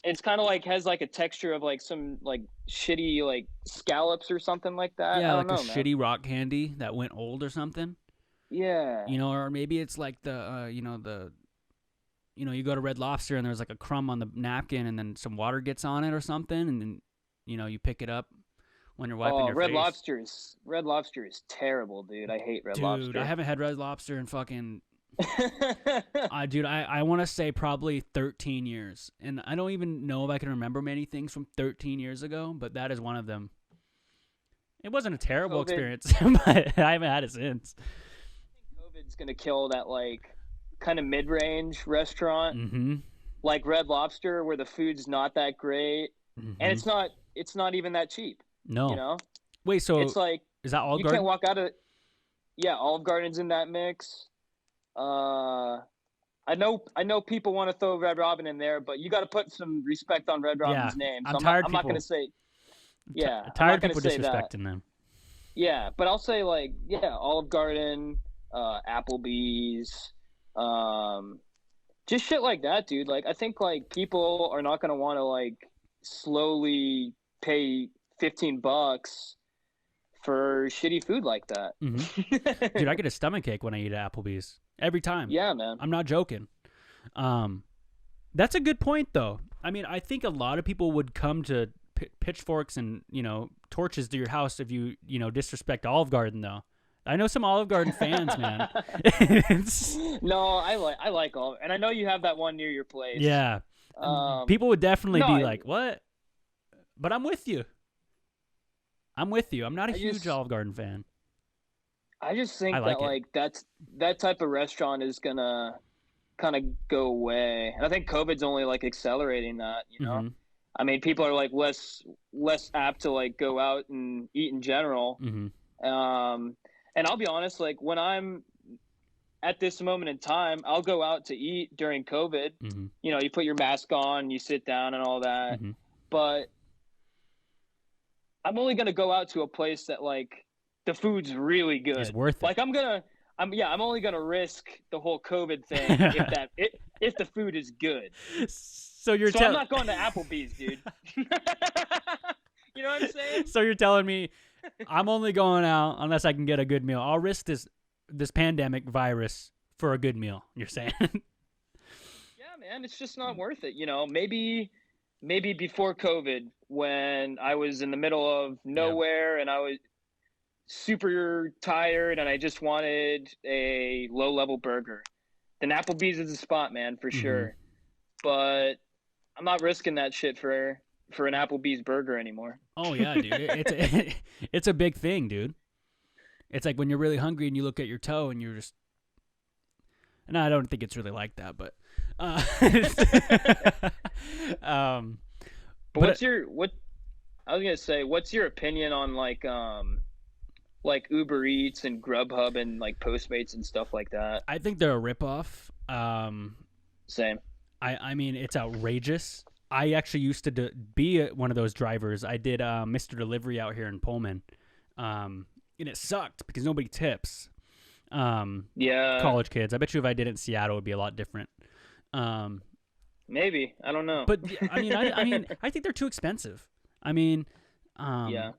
it's kind of like has like a texture of like some like shitty like scallops or something like that. Yeah, I don't like know, a man. shitty rock candy that went old or something. Yeah. You know, or maybe it's like the you go to Red Lobster and there's like a crumb on the napkin and then some water gets on it or something, and then you pick it up when you're wiping your Red face. Red Lobster is terrible, dude. I hate Red Lobster. Lobster. I haven't had Red Lobster in fucking dude, I want to say probably 13 years. And I don't even know if I can remember many things from 13 years ago, but that is one of them. It wasn't a terrible experience, but I haven't had it since. I think COVID's going to kill that, like, kind of mid-range restaurant, like Red Lobster, where the food's not that great, and it's not even that cheap. No. You know? Wait, so it's like, is that Olive Garden? You can't walk out of it. Yeah, Olive Garden's in that mix. I know people want to throw Red Robin in there, but you got to put some respect on Red Robin's name. So I'm not going to say. Yeah, tired of people disrespecting them. Yeah, but I'll say like Olive Garden, Applebee's, just shit like that, dude. Like I think like people are not going to want to like slowly pay $15 for shitty food like that. Dude, I get a stomachache when I eat at Applebee's every time. Yeah, man. I'm not joking. That's a good point, though. I mean, I think a lot of people would come to pitchforks and torches to your house if you disrespect Olive Garden, though. I know some Olive Garden fans, man. No, I like Olive, and I know you have that one near your place. Yeah, people would definitely be like, "What?" But I'm with you. I'm not a huge Olive Garden fan. I just think that type of restaurant is gonna kind of go away, and I think COVID's only like accelerating that. You know, I mean, people are like less apt to like go out and eat in general. And I'll be honest, like when I'm at this moment in time, I'll go out to eat during COVID. You put your mask on, you sit down, and all that, but I'm only gonna go out to a place that like the food's really good. It's worth it. Like I'm only gonna risk the whole COVID thing if the food is good. So I'm not going to Applebee's, dude. You know what I'm saying? So you're telling me I'm only going out unless I can get a good meal. I'll risk this pandemic virus for a good meal. You're saying? Yeah, man, it's just not worth it. Maybe before COVID, when I was in the middle of nowhere and I was super tired and I just wanted a low-level burger, then Applebee's is the spot, man, for sure. But I'm not risking that shit for an Applebee's burger anymore. Oh yeah, dude, it's a big thing, dude. It's like when you're really hungry and you look at your toe and you're just. No, I don't think it's really like that, but. What's your opinion on like Uber Eats and Grubhub and like Postmates and stuff like that? I think they're a ripoff. Same. I mean, it's outrageous. I actually used to be one of those drivers. I did Mr. Delivery out here in Pullman, and it sucked because nobody tips. Yeah. College kids. I bet you if I did it in Seattle, it would be a lot different. Maybe. I don't know. But I mean, I think they're too expensive. I mean, yeah.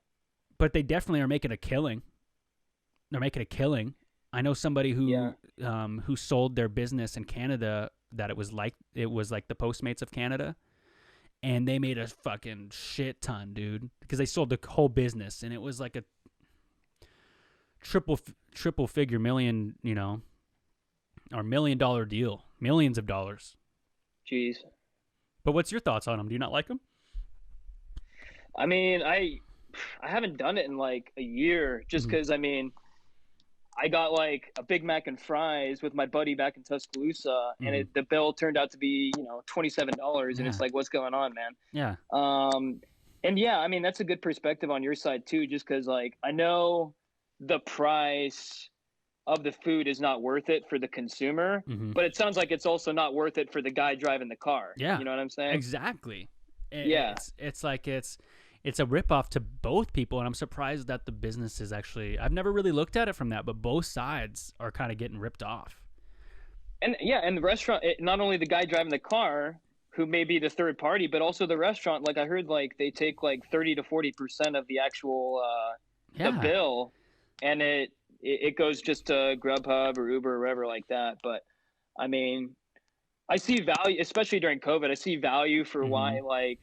But they definitely are making a killing. They're making a killing. I know somebody who sold their business in Canada that it was like the Postmates of Canada, and they made a fucking shit ton, dude, because they sold the whole business, and it was like a triple figure million, or $1 million deal, millions of dollars. Jeez. But what's your thoughts on them? Do you not like them? I mean, I haven't done it in like a year, just because I mean, I got like a Big Mac and fries with my buddy back in Tuscaloosa, and the bill turned out to be, $27, and it's like, what's going on, man? Yeah. And yeah, I mean, that's a good perspective on your side too, just because like I know the price of the food is not worth it for the consumer, but it sounds like it's also not worth it for the guy driving the car. Yeah. You know what I'm saying? Exactly. Yeah. It's like it's a ripoff to both people, and I'm surprised that the business is actually. I've never really looked at it from that, but both sides are kind of getting ripped off. And yeah, and the restaurant, not only the guy driving the car, who may be the third party, but also the restaurant. Like I heard, like they take like 30 to 40% of the actual the bill, and it goes just to Grubhub or Uber or wherever like that. But I mean, I see value, especially during COVID. I see value for why like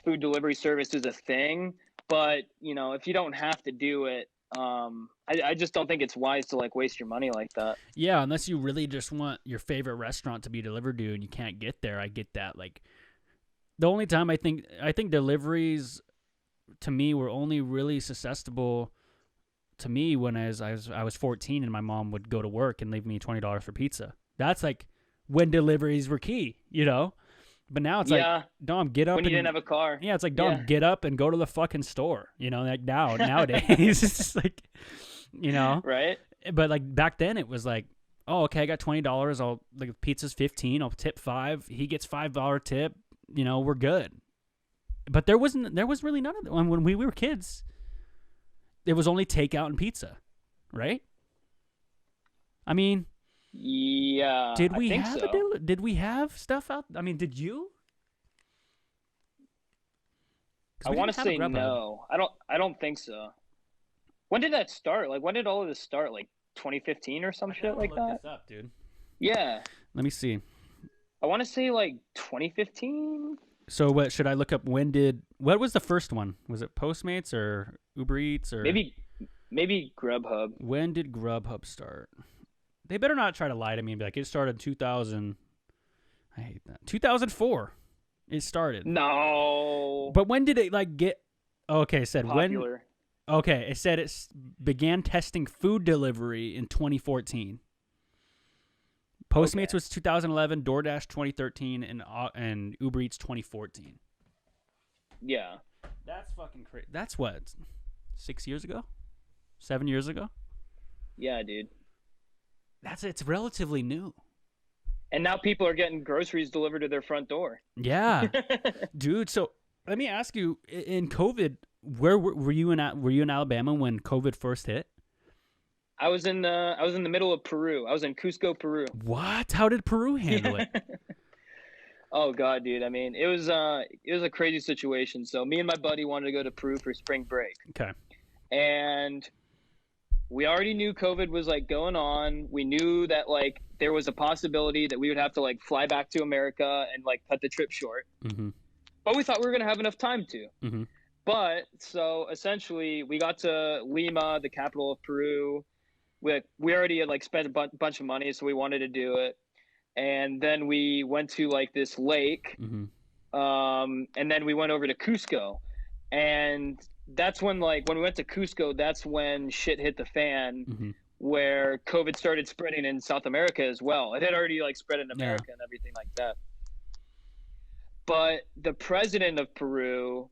food delivery service is a thing. But if you don't have to do it, I just don't think it's wise to like waste your money like that. Yeah, unless you really just want your favorite restaurant to be delivered to and you can't get there. I get that. Like the only time I think deliveries to me were only really susceptible to me when I was 14 and my mom would go to work and leave me $20 for pizza. That's like when deliveries were key, But now it's like, Dom, get up. When you didn't have a car. Yeah, it's like, Dom, get up and go to the fucking store. Like nowadays, it's just like, Right. But like back then, it was like, oh, okay, I got $20. I'll like pizza's $15. I'll tip $5. He gets $5 tip. We're good. But there was really none of that when we were kids. It was only takeout and pizza, right? I mean, yeah. Did we have stuff out? I mean, did you? I want to say no. I don't think so. When did that start? Like, when did all of this start? Like 2015 or some shit like that? Look this up, dude. Yeah. Let me see. I want to say like 2015. So what should I look up? What was the first one? Was it Postmates or Uber Eats or maybe Grubhub? When did Grubhub start? They better not try to lie to me and be like, it started in 2000. I hate that. 2004. It started. No. But when did it like get? Okay, it said popular. Okay, it said it began testing food delivery in 2014. Postmates was 2011, DoorDash 2013, and Uber Eats 2014. Yeah. That's fucking crazy. That's what? 6 years ago? 7 years ago? Yeah, dude. It's relatively new. And now people are getting groceries delivered to their front door. Yeah. Dude, so let me ask you, in COVID, where were you in Alabama when COVID first hit? I was in the middle of Peru. I was in Cusco, Peru. What? How did Peru handle it? Oh God, dude. I mean, it was a crazy situation. So me and my buddy wanted to go to Peru for spring break. Okay. And we already knew COVID was like going on. We knew that like there was a possibility that we would have to like fly back to America and like cut the trip short. Mm-hmm. But we thought we were gonna have enough time to. Mm-hmm. But so essentially, we got to Lima, the capital of Peru. We already had like spent a bunch of money, so we wanted to do it. And then we went to like this lake, and then we went over to Cusco. And that's when when we went to Cusco, that's when shit hit the fan, where COVID started spreading in South America as well. It had already like spread in America and everything like that. But the president of Peru,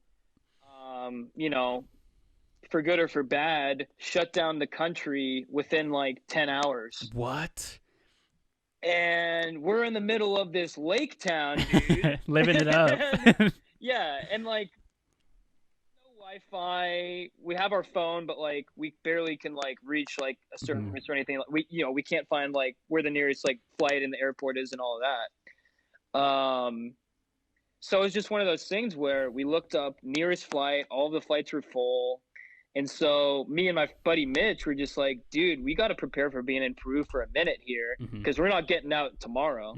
for good or for bad, shut down the country within like 10 hours. What? And we're in the middle of this lake town, dude. Living it up. Yeah, and like no Wi-Fi. We have our phone, but like we barely can like reach like a certain place or anything. We can't find like where the nearest like flight in the airport is and all of that. So it's just one of those things where we looked up nearest flight, all of the flights were full. And so me and my buddy Mitch were just like, dude, we got to prepare for being in Peru for a minute here because we're not getting out tomorrow.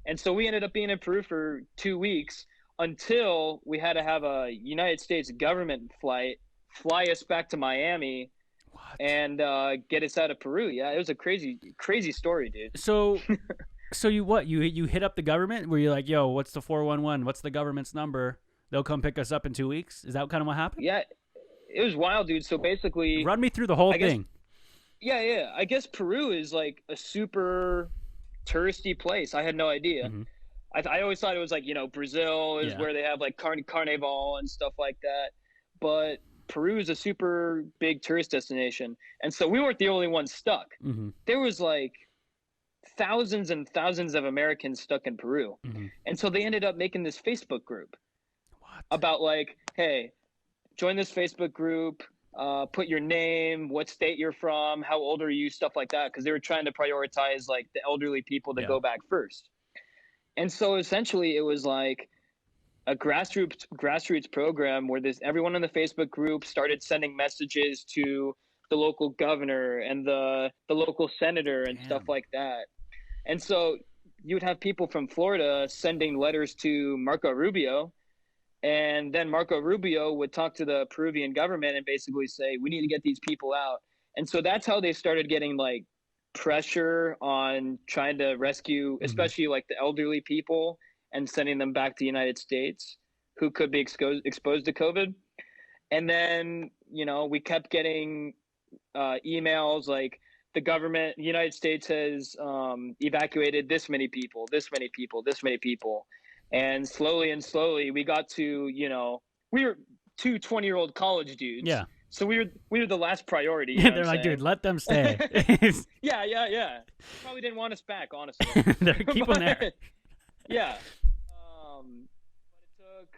And so we ended up being in Peru for 2 weeks until we had to have a United States government flight fly us back to Miami and get us out of Peru. Yeah, it was a crazy, crazy story, dude. So you hit up the government? Were you like, yo, what's the 411? What's the government's number? They'll come pick us up in 2 weeks? Is that kind of what happened? Yeah, it was wild, dude. So basically... Run me through the whole thing. Yeah. I guess Peru is like a super touristy place. I had no idea. Mm-hmm. I always thought it was like, Brazil is where they have like Carnival and stuff like that. But Peru is a super big tourist destination. And so we weren't the only ones stuck. Mm-hmm. There was like thousands and thousands of Americans stuck in Peru. Mm-hmm. And so they ended up making this Facebook group What? about like, hey, join this Facebook group, put your name, what state you're from, how old are you, stuff like that. Because they were trying to prioritize like the elderly people to go back first. And so essentially it was like a grassroots program where everyone in the Facebook group started sending messages to the local governor and the local senator and stuff like that. And so you would have people from Florida sending letters to Marco Rubio, and then Marco Rubio would talk to the Peruvian government and basically say, we need to get these people out. And so that's how they started getting like pressure on trying to rescue, especially like the elderly people, and sending them back to the United States who could be exposed to COVID. And then, we kept getting emails like the government, the United States has evacuated this many people. And slowly we got to, we were two 20-year-old college dudes. Yeah. So we were the last priority. They're like, dude, let them stay. Yeah. Probably didn't want us back, honestly. Keep them there. Yeah. But it took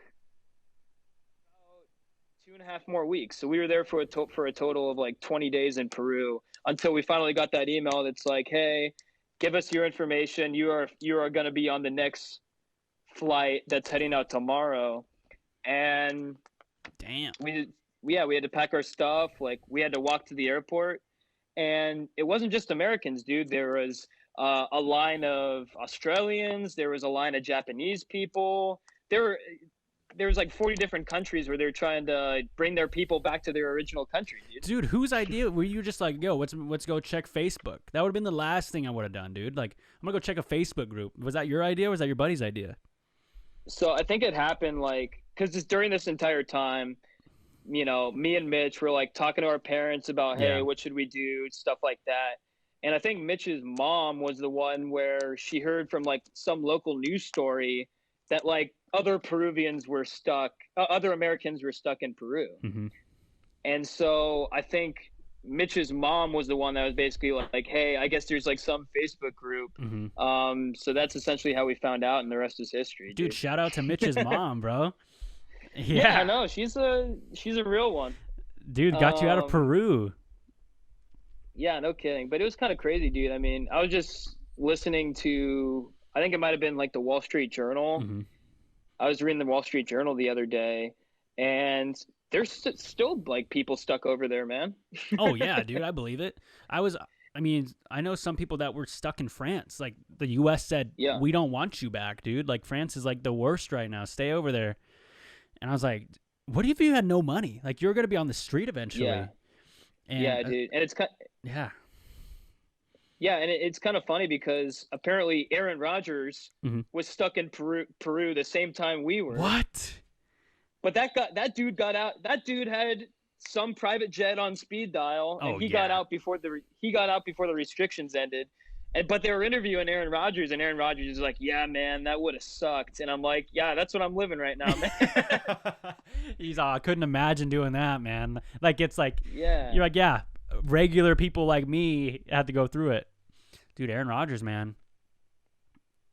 about 2.5 more weeks. So we were there for a total of like 20 days in Peru until we finally got that email that's like, hey, give us your information. You are going to be on the next flight that's heading out tomorrow. And damn, we had to pack our stuff. Like, we had to walk to the airport, and it wasn't just Americans, dude. There was a line of Australians. There was a line of Japanese people. There was like 40 different countries where they're trying to bring their people back to their original country, dude. Dude, whose idea were you just like, yo, let's go check Facebook? That would have been the last thing I would have done, dude. Like, I'm gonna go check a Facebook group. Was that your idea or was that your buddy's idea? So I think it happened like, because during this entire time, me and Mitch were like talking to our parents about, hey, what should we do? Stuff like that. And I think Mitch's mom was the one where she heard from like some local news story that like other Americans were stuck in Peru. Mm-hmm. And so I think Mitch's mom was the one that was basically like, hey, I guess there's like some Facebook group. Mm-hmm. So that's essentially how we found out, and the rest is history. Dude, shout out to Mitch's mom, bro. Yeah, I know. She's a real one. Dude, got you out of Peru. Yeah, no kidding. But it was kind of crazy, dude. I mean, I was just listening to, I think it might have been like the Wall Street Journal. Mm-hmm. I was reading the Wall Street Journal the other day, and there's still like people stuck over there, man. Oh yeah, dude, I believe it. I know some people that were stuck in France. Like, the U.S. said, we don't want you back, dude. Like, France is like the worst right now. Stay over there. And I was like, what if you had no money? Like, you're going to be on the street eventually. Yeah. And, dude. And it's kind of, Yeah, and it's kind of funny because apparently Aaron Rodgers was stuck in Peru the same time we were. What? But that dude got out. That dude had some private jet on speed dial, and he got out before the restrictions ended. But they were interviewing Aaron Rodgers, and Aaron Rodgers is like, "Yeah, man, that would have sucked." And I'm like, "Yeah, that's what I'm living right now, man." He's I couldn't imagine doing that, man. Like, it's like, you're like, yeah, regular people like me had to go through it. Dude, Aaron Rodgers, man.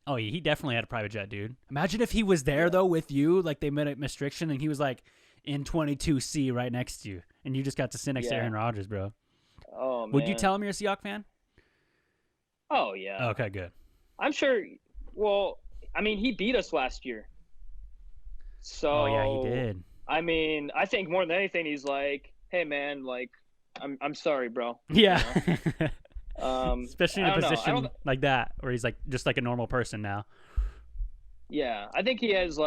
Oh, he definitely had a private jet, dude. Imagine if he was there though with you, like they met at restriction, and he was like in 22C right next to you, and you just got to sit next to Aaron Rodgers, bro. Oh man. Would you tell him you're a Seahawks fan? Oh, yeah. Okay, good. I'm sure. Well, I mean, he beat us last year. So. Oh, yeah, he did. I mean, I think more than anything, he's like, hey, man, like, I'm sorry, bro. Yeah. You know? Especially in a position like that, where he's like just like a normal person now. Yeah. I think he has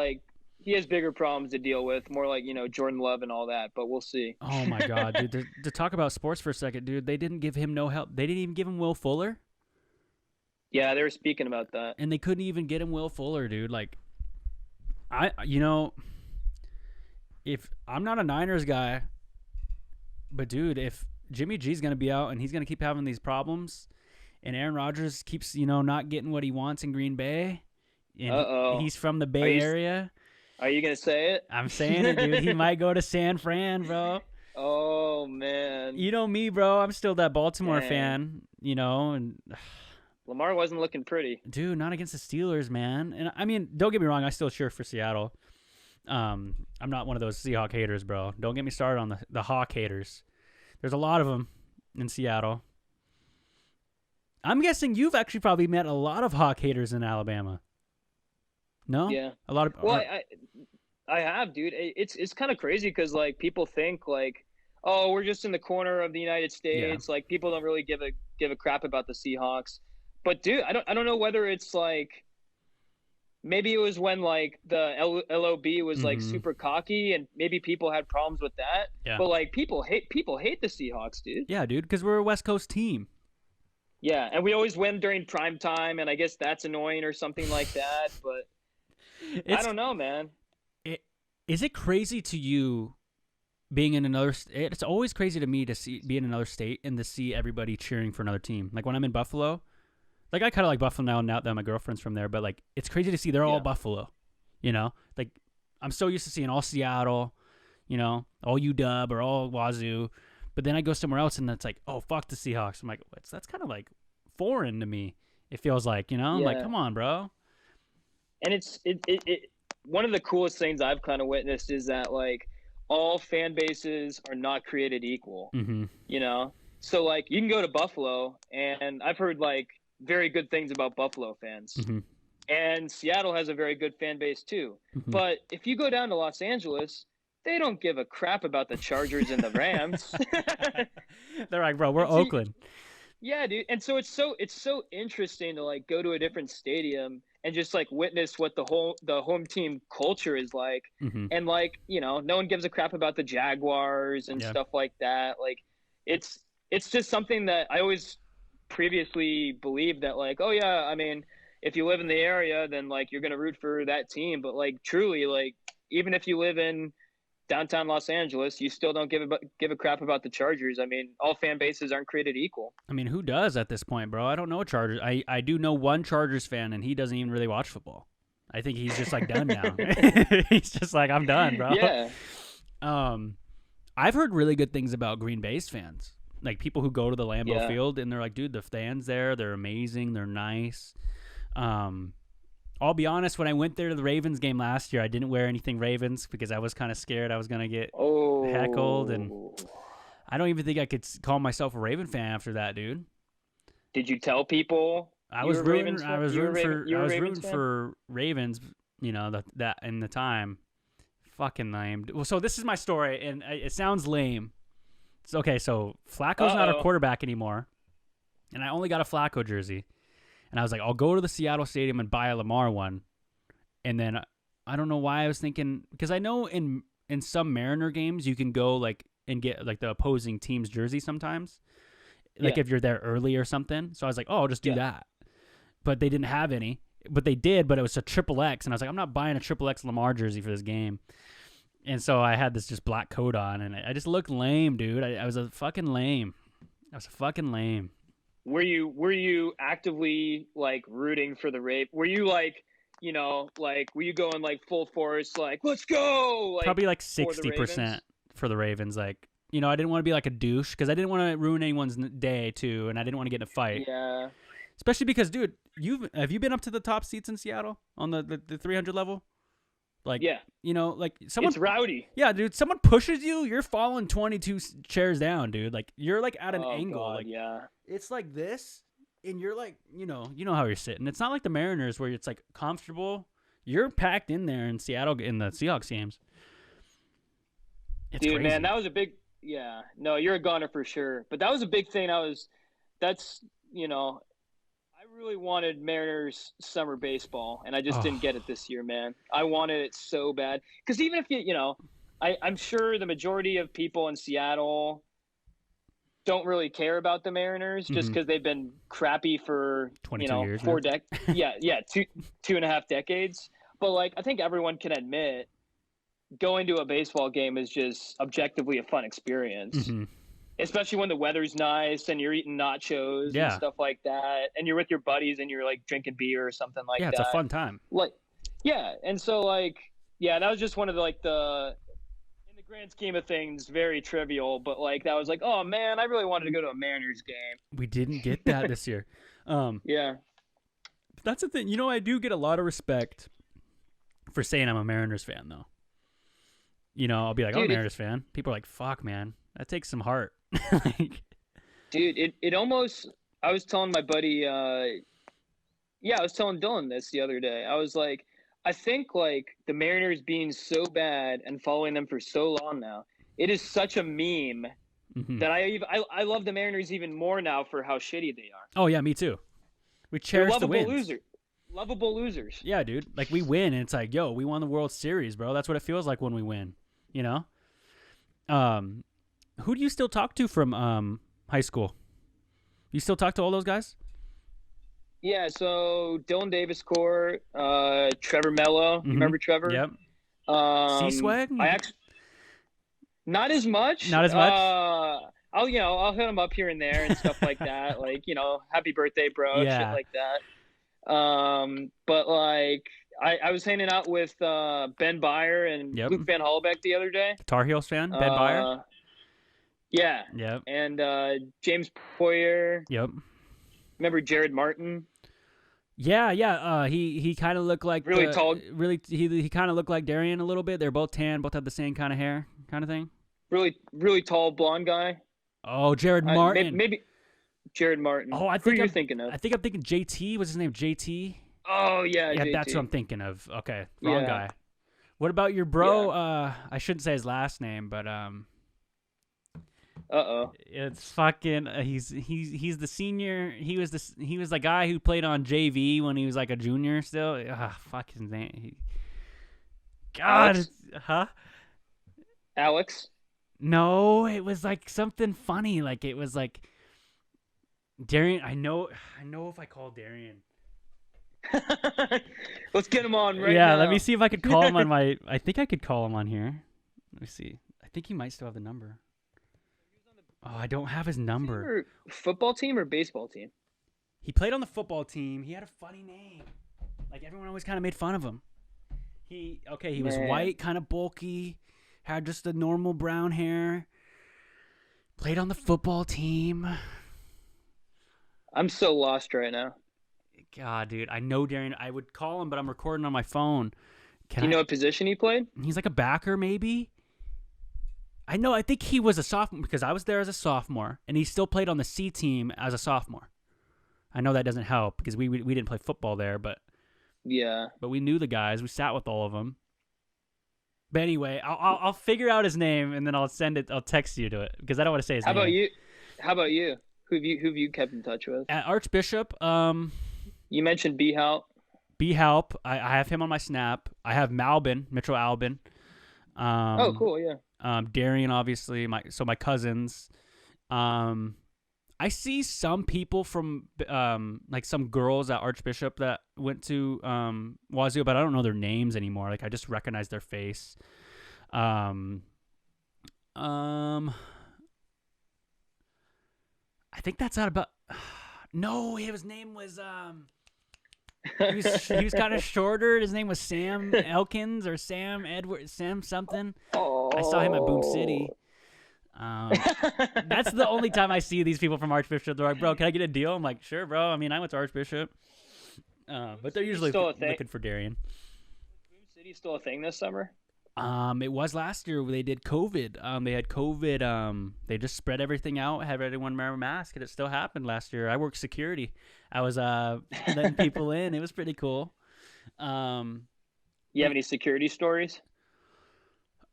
bigger problems to deal with, more like, Jordan Love and all that, but we'll see. Oh, my God, dude. To talk about sports for a second, dude, they didn't give him no help. They didn't even give him Will Fuller. Yeah, they were speaking about that. And they couldn't even get him Will Fuller, dude. Like, if I'm not a Niners guy, but dude, if Jimmy G's going to be out, and he's going to keep having these problems. And Aaron Rodgers keeps, not getting what he wants in Green Bay. And he's from the Bay Area. Are you going to say it? I'm saying it, dude. He might go to San Fran, bro. Oh, man. You know me, bro. I'm still that Baltimore fan, and Lamar wasn't looking pretty. Dude, not against the Steelers, man. And I mean, don't get me wrong. I still cheer for Seattle. I'm not one of those Seahawk haters, bro. Don't get me started on the Hawk haters. There's a lot of them in Seattle. I'm guessing you've actually probably met a lot of Hawk haters in Alabama. No? Yeah. A lot of. Well, I have, dude. It's kind of crazy because like people think like, oh, we're just in the corner of the United States. Yeah. Like people don't really give a crap about the Seahawks. But dude, I don't know whether it's like. Maybe it was when like the LOB was like super cocky, and maybe people had problems with that. Yeah. But like people hate the Seahawks, dude. Yeah, dude, because we're a West Coast team. Yeah, and we always win during prime time, and I guess that's annoying or something like that. But I don't know, man. Is it crazy to you being in another? It's always crazy to me to be in another state and to see everybody cheering for another team. Like when I'm in Buffalo. Like, I kind of like Buffalo now that my girlfriend's from there, but, like, it's crazy to see they're all Buffalo, Like, I'm so used to seeing all Seattle, all UW or all Wazoo, but then I go somewhere else, and it's like, oh, fuck the Seahawks. I'm like, that's kind of, like, foreign to me, it feels like, I'm like, come on, bro. And it's one of the coolest things I've kind of witnessed is that, like, all fan bases are not created equal, So, like, you can go to Buffalo, and I've heard, like, very good things about Buffalo fans. And Seattle has a very good fan base too. But if you go down to Los Angeles, they don't give a crap about the Chargers and the Rams. They're like, bro, we're Oakland. Yeah, dude. And so it's so interesting to like go to a different stadium and just like witness what the home team culture is like. And like, no one gives a crap about the Jaguars and stuff like that. Like it's just something that I always previously believed that like, oh yeah, I mean, if you live in the area, then like you're gonna root for that team. But like truly, like even if you live in downtown Los Angeles, you still don't give a crap about the Chargers. I mean, all fan bases aren't created equal. I mean, who does at this point, bro? I don't know Chargers. I do know one Chargers fan, and he doesn't even really watch football. I think he's just like done now. He's just like, I'm done, bro. Yeah. I've heard really good things about Green Bay's fans. Like people who go to the Lambeau Field and they're like, dude, the fans there, they're amazing. They're nice. I'll be honest, when I went there to the Ravens game last year, I didn't wear anything Ravens because I was kind of scared I was going to get heckled. And I don't even think I could call myself a Raven fan after that, dude. Did you tell people I was rooting for Ravens, that in the time. Fucking lame. Well, so this is my story, and it sounds lame. Okay, so Flacco's not our quarterback anymore, and I only got a Flacco jersey. And I was like, I'll go to the Seattle Stadium and buy a Lamar one. And then I don't know why I was thinking, because I know in some Mariner games you can go like and get like the opposing team's jersey sometimes, like if you're there early or something. So I was like, oh, I'll just do that. But they didn't have any. But they did, but it was a XXX, and I was like, I'm not buying a XXX Lamar jersey for this game. And so I had this just black coat on, and I just looked lame, dude. I was a fucking lame. Were you actively like rooting for the Ravens? Were you like, were you going like full force, like let's go? Like, probably like 60% for the Ravens. Like, I didn't want to be like a douche because I didn't want to ruin anyone's day too, and I didn't want to get in a fight. Yeah. Especially because, dude, have you been up to the top seats in Seattle on the 300 level? Like, like someone. It's rowdy. Yeah, dude. Someone pushes you, you're falling 22 chairs down, dude. Like you're like at an angle. God, like, yeah. It's like this, and you're like, you know how you're sitting. It's not like the Mariners where it's like comfortable. You're packed in there in Seattle in the Seahawks games. It's dude, crazy. Man, that was a big. Yeah, no, you're a goner for sure. But that was a big thing. I really wanted Mariners summer baseball, and I just didn't get it this year, man. I wanted it so bad. Because even if I'm sure the majority of people in Seattle don't really care about the Mariners just because they've been crappy for 22 years, 4 decades. Yeah, 2.5 decades. But like, I think everyone can admit going to a baseball game is just objectively a fun experience. especially when the weather's nice and you're eating nachos and stuff like that, and you're with your buddies and you're like drinking beer or something like that. Yeah, it's a fun time. Like, yeah, and so like, yeah, that was just one of the like the in the grand scheme of things, very trivial, but like that was like, oh man, I really wanted to go to a Mariners game. We didn't get that this year. Yeah, that's the thing. You know, I do get a lot of respect for saying I'm a Mariners fan, though. You know, I'll be like, I'm a Mariners fan. People are like, fuck, man, that takes some heart. Like, dude, it almost. I was telling my buddy. I was telling Dylan this the other day. I was like, I think like the Mariners being so bad and following them for so long now, it is such a meme that I love the Mariners even more now for how shitty they are. Oh yeah, me too. We cherish the wins. Lovable losers. Yeah, dude. Like we win, and it's like, yo, we won the World Series, bro. That's what it feels like when we win. You know. Who do you still talk to from high school? You still talk to all those guys? Yeah, so Dylan Davis Core, Trevor Mello. You remember Trevor? Yep. C-Swag? Not as much. Not as much? I'll hit him up here and there and stuff like that. Like, happy birthday, bro. Yeah. Shit like that. But like I was hanging out with Ben Byer and Luke Van Hollebeck the other day. Tar Heels fan, Ben Byer? Yeah. Yep. And James Poyer. Yep. Remember Jared Martin? Yeah. He kind of looked like really tall. He kind of looked like Darian a little bit. They're both tan, both had the same kind of hair, kind of thing. Really tall blonde guy. Oh, Jared Martin. Maybe Jared Martin. Oh, who are you thinking of? I think I'm thinking JT. What's his name? JT. Oh yeah. Yeah, JT. that's what I'm thinking of. Okay, wrong guy. What about your bro? Yeah. I shouldn't say his last name, but it's fucking. He's the senior. He was the guy who played on JV when he was like a junior still. Fuck his name. God, Alex. No, it was like something funny. Like it was like Darian. I know if I call Darian. Let's get him on right now. Yeah, let me see if I could call him on my. I think I could call him on here. Let me see. I think he might still have the number. Oh, I don't have his number. Football team or baseball team? He played on the football team. He had a funny name. Like everyone always kind of made fun of him. He was white, kind of bulky, had just the normal brown hair. Played on the football team. I'm so lost right now. God, dude, I know Darian. I would call him, but I'm recording on my phone. Do you know what position he played? He's like a backer, maybe. I think he was a sophomore because I was there as a sophomore, and he still played on the C team as a sophomore. I know that doesn't help because we didn't play football there, but but we knew the guys. We sat with all of them. But anyway, I'll figure out his name and then I'll send it. I'll text you to it because I don't want to say his name. How about you? Who have you kept in touch with? At Archbishop. You mentioned B Halp. B Halp. I have him on my Snap. I have Mitchell Albin. Oh, cool, yeah. Darian, obviously, my cousins. I see some people from like some girls at Archbishop that went to Wazoo, but I don't know their names anymore. Like I just recognize their face. I think that's not about. No, his name was he was kind of shorter. His name was Sam Elkins or Sam Edward, Sam something. Oh. I saw him at Boom City. That's the only time I see these people from Archbishop. They're like, bro, can I get a deal? I'm like, sure, bro. I mean, I went to Archbishop. But they're usually looking for Darian. Boom City still a thing this summer? It was last year. They did COVID. They had COVID. They just spread everything out, had everyone wear a mask, and it still happened last year. I worked security. I was letting people in. It was pretty cool. You have any security stories?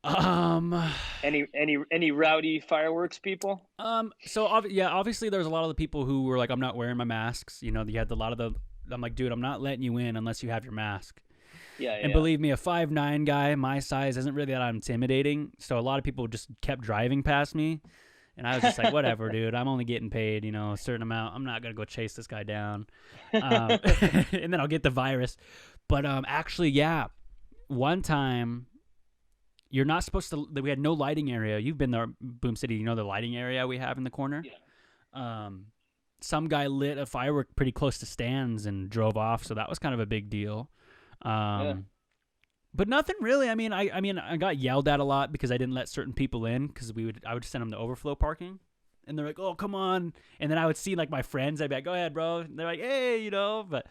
Any rowdy fireworks people? So obviously there's a lot of the people who were like, I'm not wearing my masks. You know, you had I'm like, dude, I'm not letting you in unless you have your mask. Yeah. And believe me, a 5'9" guy my size isn't really that intimidating. So a lot of people just kept driving past me. And I was just like, whatever, dude. I'm only getting paid, a certain amount. I'm not going to go chase this guy down. And then I'll get the virus. But actually, yeah, one time you're not supposed to. We had no lighting area. You've been there, Boom City. You know the lighting area we have in the corner. Yeah. Some guy lit a firework pretty close to stands and drove off, so that was kind of a big deal. But nothing really. I mean, I got yelled at a lot because I didn't let certain people in because I would send them to overflow parking, and they're like, "Oh, come on!" And then I would see like my friends. I'd be like, "Go ahead, bro." And they're like, "Hey, you know." But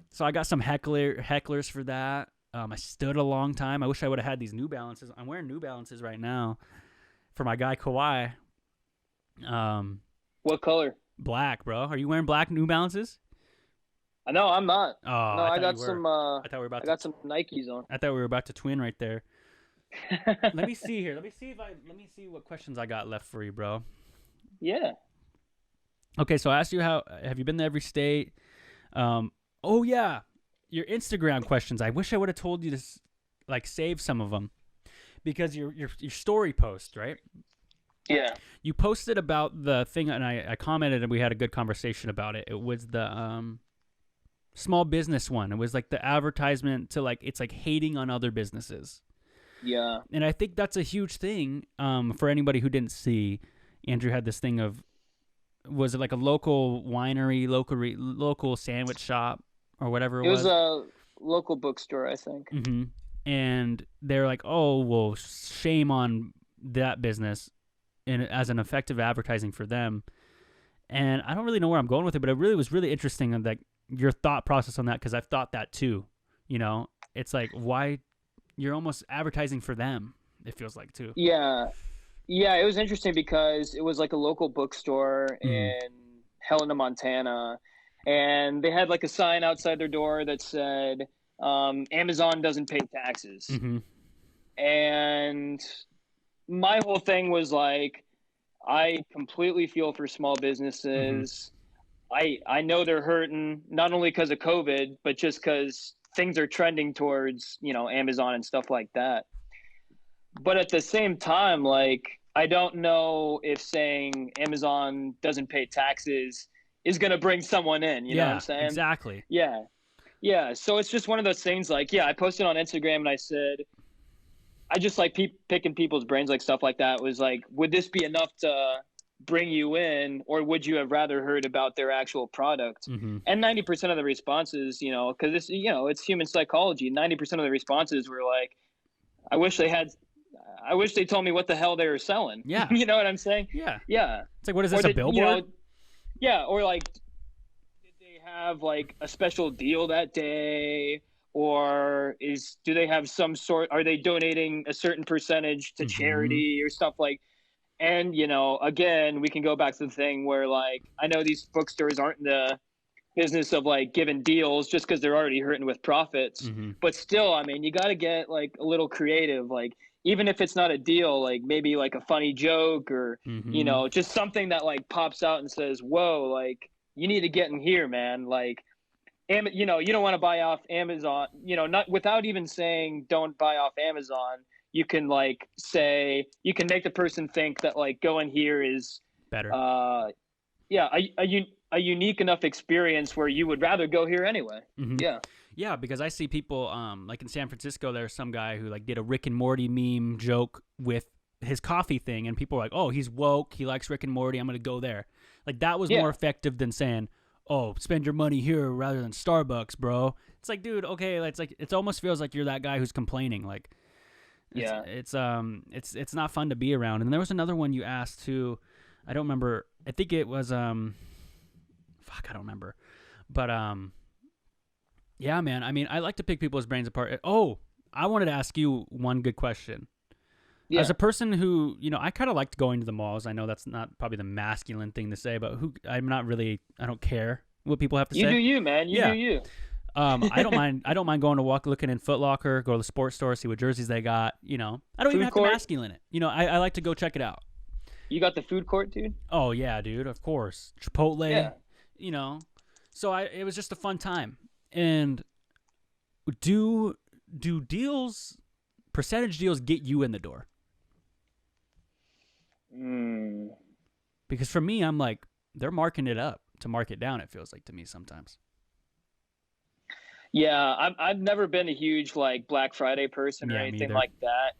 so I got some hecklers for that. I stood a long time. I wish I would have had these New Balances. I'm wearing New Balances right now for my guy Kawhi. What color? Black, bro. Are you wearing black New Balances? No, I'm not. Oh, no, I got some. I thought we were about. I got some Nikes on. I thought we were about to twin right there. Let me see here. Let me see what questions I got left for you, bro. Yeah. Okay, so I asked you have you been to every state? Oh yeah, your Instagram questions. I wish I would have told you to like save some of them because your story post, right? Yeah. You posted about the thing, and I commented, and we had a good conversation about it. It was the small business one. It was like the advertisement to like it's like hating on other businesses. Yeah. And I think that's a huge thing for anybody who didn't see. Andrew had this thing of, was it like a local winery, local sandwich shop, or whatever it was? It was a local bookstore, I think. Mm-hmm. And they're like, oh, well, shame on that business as an effective advertising for them. And I don't really know where I'm going with it, but it really was really interesting on like your thought process on that, because I've thought that too. You know, it's like, why you're almost advertising for them, it feels like too. Yeah. Yeah, it was interesting because it was like a local bookstore in Helena, Montana, and they had like a sign outside their door that said, Amazon doesn't pay taxes. Mm-hmm. And my whole thing was like, I completely feel for small businesses. I know they're hurting, not only because of COVID, but just because things are trending towards, you know, Amazon and stuff like that. But at the same time, like, I don't know if saying Amazon doesn't pay taxes is going to bring someone in. You know what I'm saying? Exactly. Yeah. Yeah. So it's just one of those things like, yeah, I posted on Instagram and I said, I just like picking people's brains, like stuff like that was like, would this be enough to bring you in, or would you have rather heard about their actual product? Mm-hmm. And 90% of the responses, you know, because it's, you know, it's human psychology. 90% of the responses were like, I wish they told me what the hell they were selling. Yeah. You know what I'm saying? Yeah. Yeah. It's like, what is this, a billboard? You know, yeah. Or like, did they have like a special deal that day? Or do they have some sort, are they donating a certain percentage to charity or stuff like, and, you know, again, we can go back to the thing where like, I know these bookstores aren't in the business of like giving deals just because they're already hurting with profits, but still, I mean, you got to get like a little creative, like even if it's not a deal, like maybe like a funny joke or, you know, just something that like pops out and says, whoa, like you need to get in here, man. Like, you know, you don't want to buy off Amazon, you know, not without even saying don't buy off Amazon. You can like say, you can make the person think that like going here is better. Yeah, a unique enough experience where you would rather go here anyway. Yeah. Yeah, because I see people like in San Francisco, there's some guy who like did a Rick and Morty meme joke with his coffee thing, and people are like, "Oh, he's woke. He likes Rick and Morty. I'm gonna go there." Like that was more effective than saying, "Oh, spend your money here rather than Starbucks, bro." It's like, dude, okay, it's like it almost feels like you're that guy who's complaining. Like, it's not fun to be around. And there was another one you asked too. I don't remember. I think it was I don't remember. But yeah, man. I mean, I like to pick people's brains apart. Oh, I wanted to ask you one good question. Yeah. As a person who, you know, I kind of liked going to the malls. I know that's not probably the masculine thing to say, but I don't care what people have to say. You do you, man. You do you. I don't mind. I don't mind going to looking in Foot Locker, go to the sports store, see what jerseys they got. You know, I don't even have to masculine it. You know, I like to go check it out. You got the food court, dude? Oh yeah, dude. Of course, Chipotle. Yeah. You know, so it was just a fun time. And do percentage deals get you in the door? Because for me, I'm like, they're marking it up to mark it down, it feels like to me sometimes. Yeah, I've never been a huge like Black Friday person or anything like that.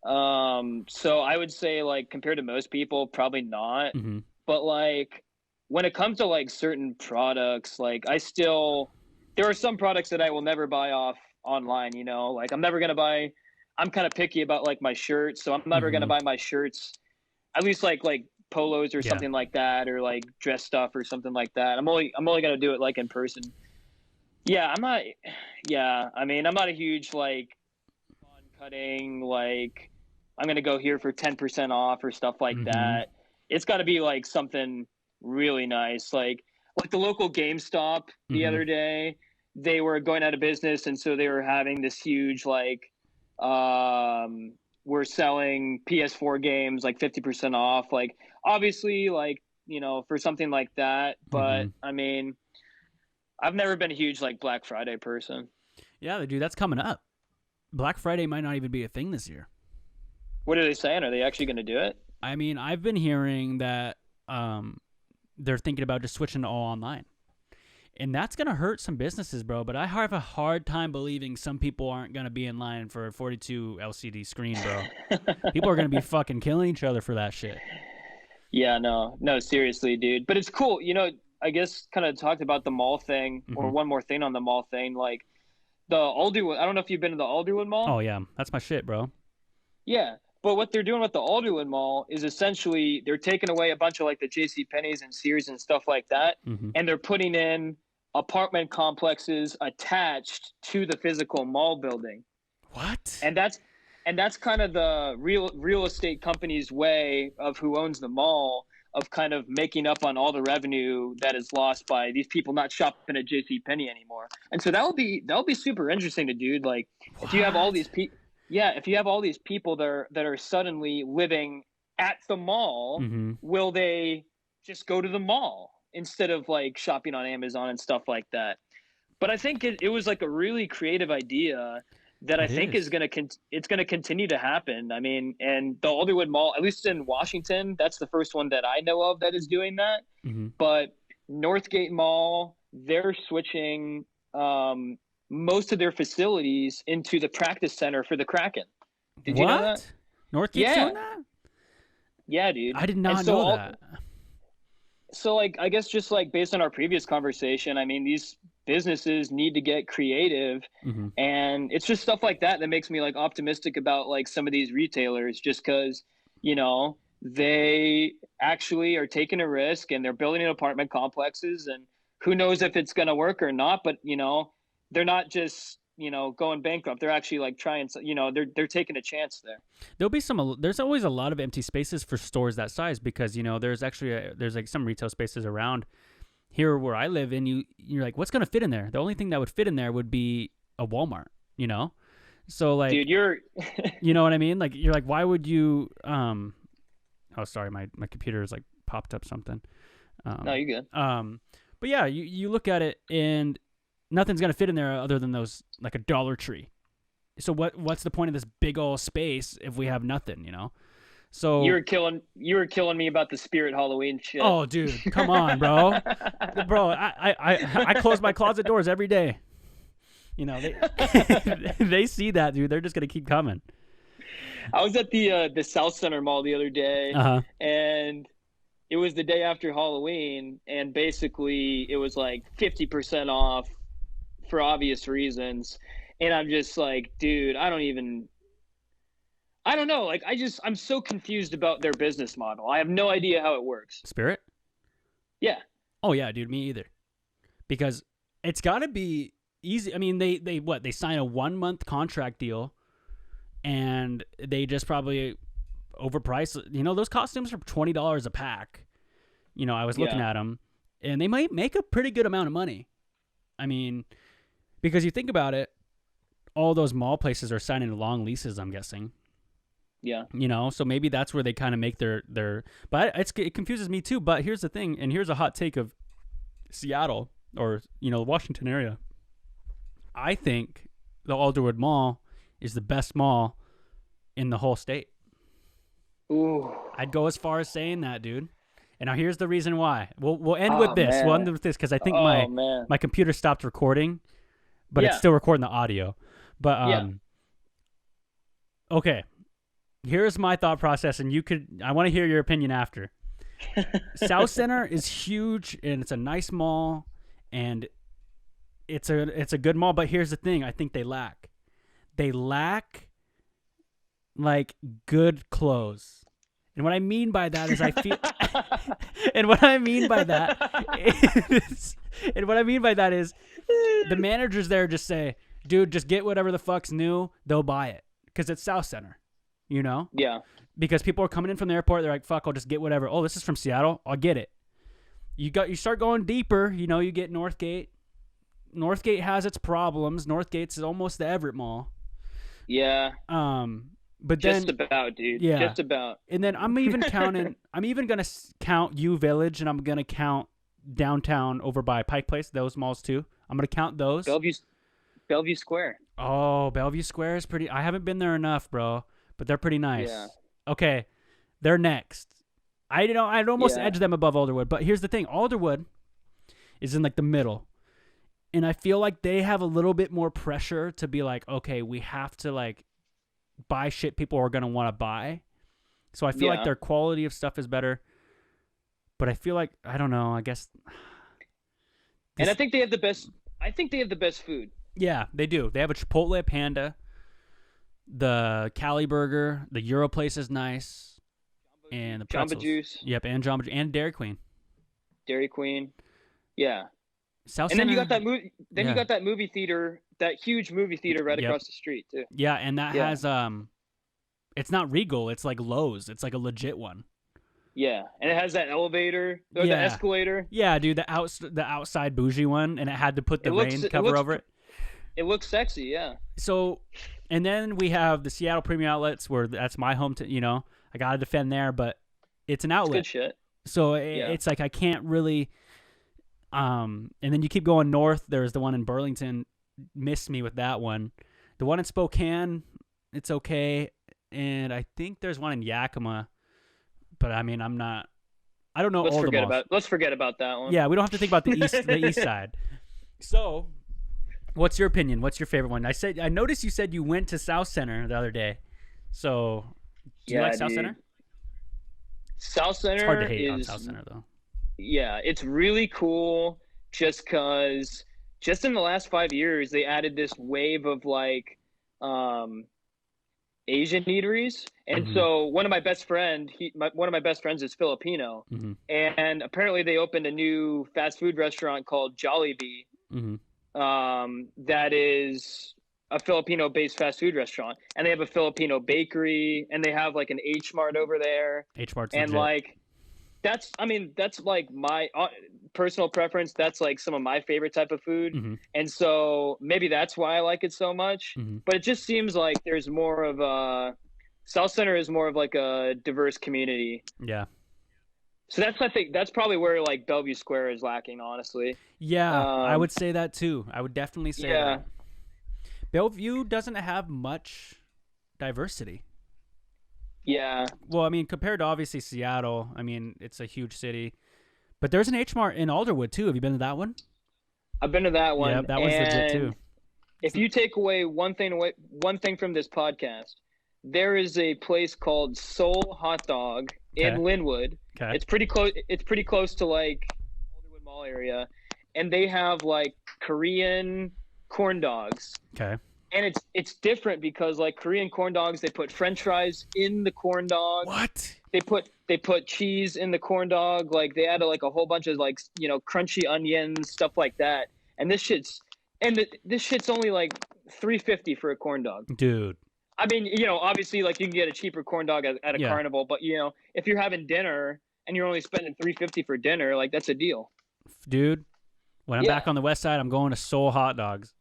So I would say, like, compared to most people, probably not. Mm-hmm. But like when it comes to like certain products, like there are some products that I will never buy off online, you know, like I'm kind of picky about like my shirts. So I'm never going to Mm-hmm. buy my shirts, at least like polos or Yeah. something like that, or like dress stuff or something like that. I'm only going to do it like in person. Yeah. I mean, I'm not a huge like on cutting, like I'm going to go here for 10% off or stuff like Mm-hmm. that. It's got to be like something really nice. Like the local GameStop the Mm-hmm. other day, they were going out of business. And so they were having this huge, like, we're selling PS4 games like 50% off. Like, obviously, like, you know, for something like that. Mm-hmm. But I mean, I've never been a huge like Black Friday person. Yeah, dude, that's coming up. Black Friday might not even be a thing this year. What are they saying? Are they actually going to do it? I mean, I've been hearing that they're thinking about just switching to all online. And that's going to hurt some businesses, bro. But I have a hard time believing some people aren't going to be in line for a 42 LCD screen, bro. People are going to be fucking killing each other for that shit. Yeah, no, seriously, dude. But it's cool. You know, I guess kind of talked about the mall thing, or one more thing on the mall thing. Like the Alderwood, I don't know if you've been to the Alderwood Mall. Oh, yeah. That's my shit, bro. Yeah. But what they're doing with the Alderwood Mall is essentially they're taking away a bunch of like the JCPenney's and Sears and stuff like that. And they're putting in apartment complexes attached to the physical mall building. What? And that's kind of the real estate company's way of who owns the mall of kind of making up on all the revenue that is lost by these people not shopping at JCPenney anymore. And so that'll be super interesting to do. Like if you have all these people. Yeah, if you have all these people that are suddenly living at the mall, will they just go to the mall instead of like shopping on Amazon and stuff like that? But I think it was like a really creative idea that I think is gonna continue to happen. I mean, and the Alderwood Mall, at least in Washington, that's the first one that I know of that is doing that. But Northgate Mall, they're switching most of their facilities into the practice center for the Kraken. Did you know that? Northgate's doing that? Yeah, dude. I did not know that. So, like, I guess just like based on our previous conversation, I mean, these businesses need to get creative, and it's just stuff like that that makes me like optimistic about like some of these retailers, just because, you know, they actually are taking a risk and they're building apartment complexes, and who knows if it's going to work or not, but you know, they're not just, you know, going bankrupt. They're actually like trying, you know, they're taking a chance there. There's always a lot of empty spaces for stores that size because, you know, there's like some retail spaces around here where I live in. You're like, what's going to fit in there? The only thing that would fit in there would be a Walmart, you know? So like, dude, you know what I mean? Like, you're like, why would you, oh, sorry. My computer is like popped up something. No, you're good. But yeah, you look at it and nothing's going to fit in there other than those, like a Dollar Tree. So what's the point of this big old space if we have nothing, you know? So you were killing me about the Spirit Halloween shit. Oh, dude, come on, bro. Bro, I close my closet doors every day. You know, they see that, dude. They're just going to keep coming. I was at the South Center Mall the other day, and it was the day after Halloween, and basically it was like 50% off for obvious reasons. And I'm just like, dude, I don't know. Like, I'm so confused about their business model. I have no idea how it works. Spirit? Yeah. Oh, yeah, dude, me either. Because it's got to be easy. I mean, they sign a 1-month contract deal, and they just probably overprice. You know, those costumes are $20 a pack. You know, I was looking at them, and they might make a pretty good amount of money. I mean, because you think about it, all those mall places are signing long leases, I'm guessing. Yeah. You know, so maybe that's where they kind of make their but it confuses me too. But here's the thing, and here's a hot take of Seattle or, you know, the Washington area. I think the Alderwood Mall is the best mall in the whole state. Ooh. I'd go as far as saying that, dude. And now here's the reason why. We'll end with this. Man. We'll end with this because I think my computer stopped recording, but it's still recording the audio. But okay. Here's my thought process, and I want to hear your opinion after. South Center is huge, and it's a nice mall, and it's a good mall. But here's the thing: I think they lack like good clothes. And what I mean by that is the managers there just say, dude, just get whatever the fuck's new. They'll buy it because it's South Center, you know? Yeah. Because people are coming in from the airport. They're like, fuck, I'll just get whatever. Oh, this is from Seattle. I'll get it. You start going deeper. You know, you get Northgate. Northgate has its problems. Northgate's almost the Everett Mall. Yeah. But then, just about, dude. Yeah. Just about. And then I'm even gonna count U Village, and I'm gonna count downtown over by Pike Place. Those malls too. I'm gonna count those. Bellevue Square. Oh, Bellevue Square is pretty. I haven't been there enough, bro. But they're pretty nice. Yeah. Okay, they're next. I'd almost edge them above Alderwood. But here's the thing: Alderwood is in like the middle, and I feel like they have a little bit more pressure to be like, okay, we have to like buy shit people are gonna want to buy. So I feel like their quality of stuff is better. But I feel like I don't know. I guess. And I think they have the best. I think they have the best food. Yeah, they do. They have a Chipotle Panda, the Cali Burger, the Euro place is nice, and the pretzels. Jamba Juice. Yep, and Jamba and Dairy Queen. Dairy Queen, yeah. South and Center, then you got that movie. Then you got that movie theater, that huge movie theater right across the street too. Yeah, and that has it's not Regal, it's like Lowe's. It's like a legit one. Yeah, and it has that elevator or the escalator. Yeah, dude, the outside bougie one, and it had to put the rain cover over it. It looks sexy, yeah. So, and then we have the Seattle Premium Outlets, where that's my home. You know, I gotta defend there, but it's an outlet. It's good shit. So it's like I can't really. And then you keep going north. There's the one in Burlington. Missed me with that one. The one in Spokane, it's okay, and I think there's one in Yakima. But I mean, I don't know all the malls. Let's forget about that one. Yeah, we don't have to think about the east side. So, what's your opinion? What's your favorite one? I noticed you said you went to South Center the other day. So, do you like South Center? South Center it's hard to hate on South Center though. Yeah, it's really cool just because just in the last 5 years they added this wave of like Asian eateries. And so one of my best friends is Filipino. And apparently they opened a new fast food restaurant called Jollibee. That is a Filipino-based fast food restaurant, and they have a Filipino bakery, and they have like an H Mart over there. H Mart's and legit. Like that's like my personal preference. That's like some of my favorite type of food, and so maybe that's why I like it so much. But it just seems like there's more of a South Center is more of like a diverse community. Yeah. So I think that's probably where like Bellevue Square is lacking, honestly. Yeah, I would say that too. I would definitely say that. Bellevue doesn't have much diversity. Yeah. Well, I mean, compared to obviously Seattle, I mean, it's a huge city. But there's an H Mart in Alderwood too. Have you been to that one? I've been to that one. Yeah, that one's legit too. If you take away one thing from this podcast, there is a place called Soul Hot Dog in Linwood. Okay. It's pretty close to like Alderwood Mall area, and they have like Korean corn dogs. Okay. And it's different because like Korean corn dogs, they put French fries in the corn dog. What? They put cheese in the corn dog. Like they added like a whole bunch of like, you know, crunchy onions, stuff like that. And this shit's only like $3.50 for a corn dog. Dude. I mean, you know, obviously like you can get a cheaper corn dog at a carnival, but you know, if you're having dinner and you're only spending $3.50 for dinner, like that's a deal. Dude, when I'm back on the west side, I'm going to Soul Hot Dogs.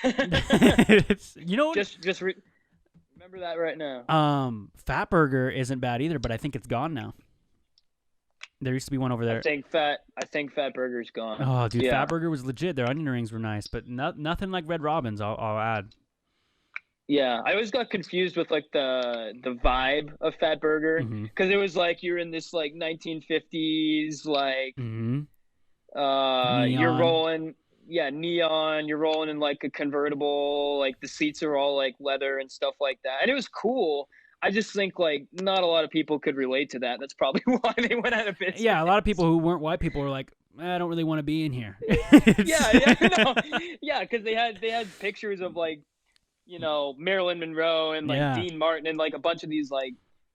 You know, just remember that right now. Fat Burger isn't bad either, but I think it's gone now. There used to be one over there. I think Fat Burger's gone. Oh, dude, Fat Burger was legit. Their onion rings were nice, but nothing like Red Robin's. I'll add. Yeah, I always got confused with like the vibe of Fat Burger because it was like you're in this like 1950s like you're rolling. Yeah, neon, you're rolling in like a convertible, like the seats are all like leather and stuff like that. And it was cool, I just think like not a lot of people could relate to that. That's probably why they went out of business. Yeah, a lot of people who weren't white people were like, I don't really want to be in here. Yeah, because they had pictures of like, Marilyn Monroe and like Dean Martin and like a bunch of these like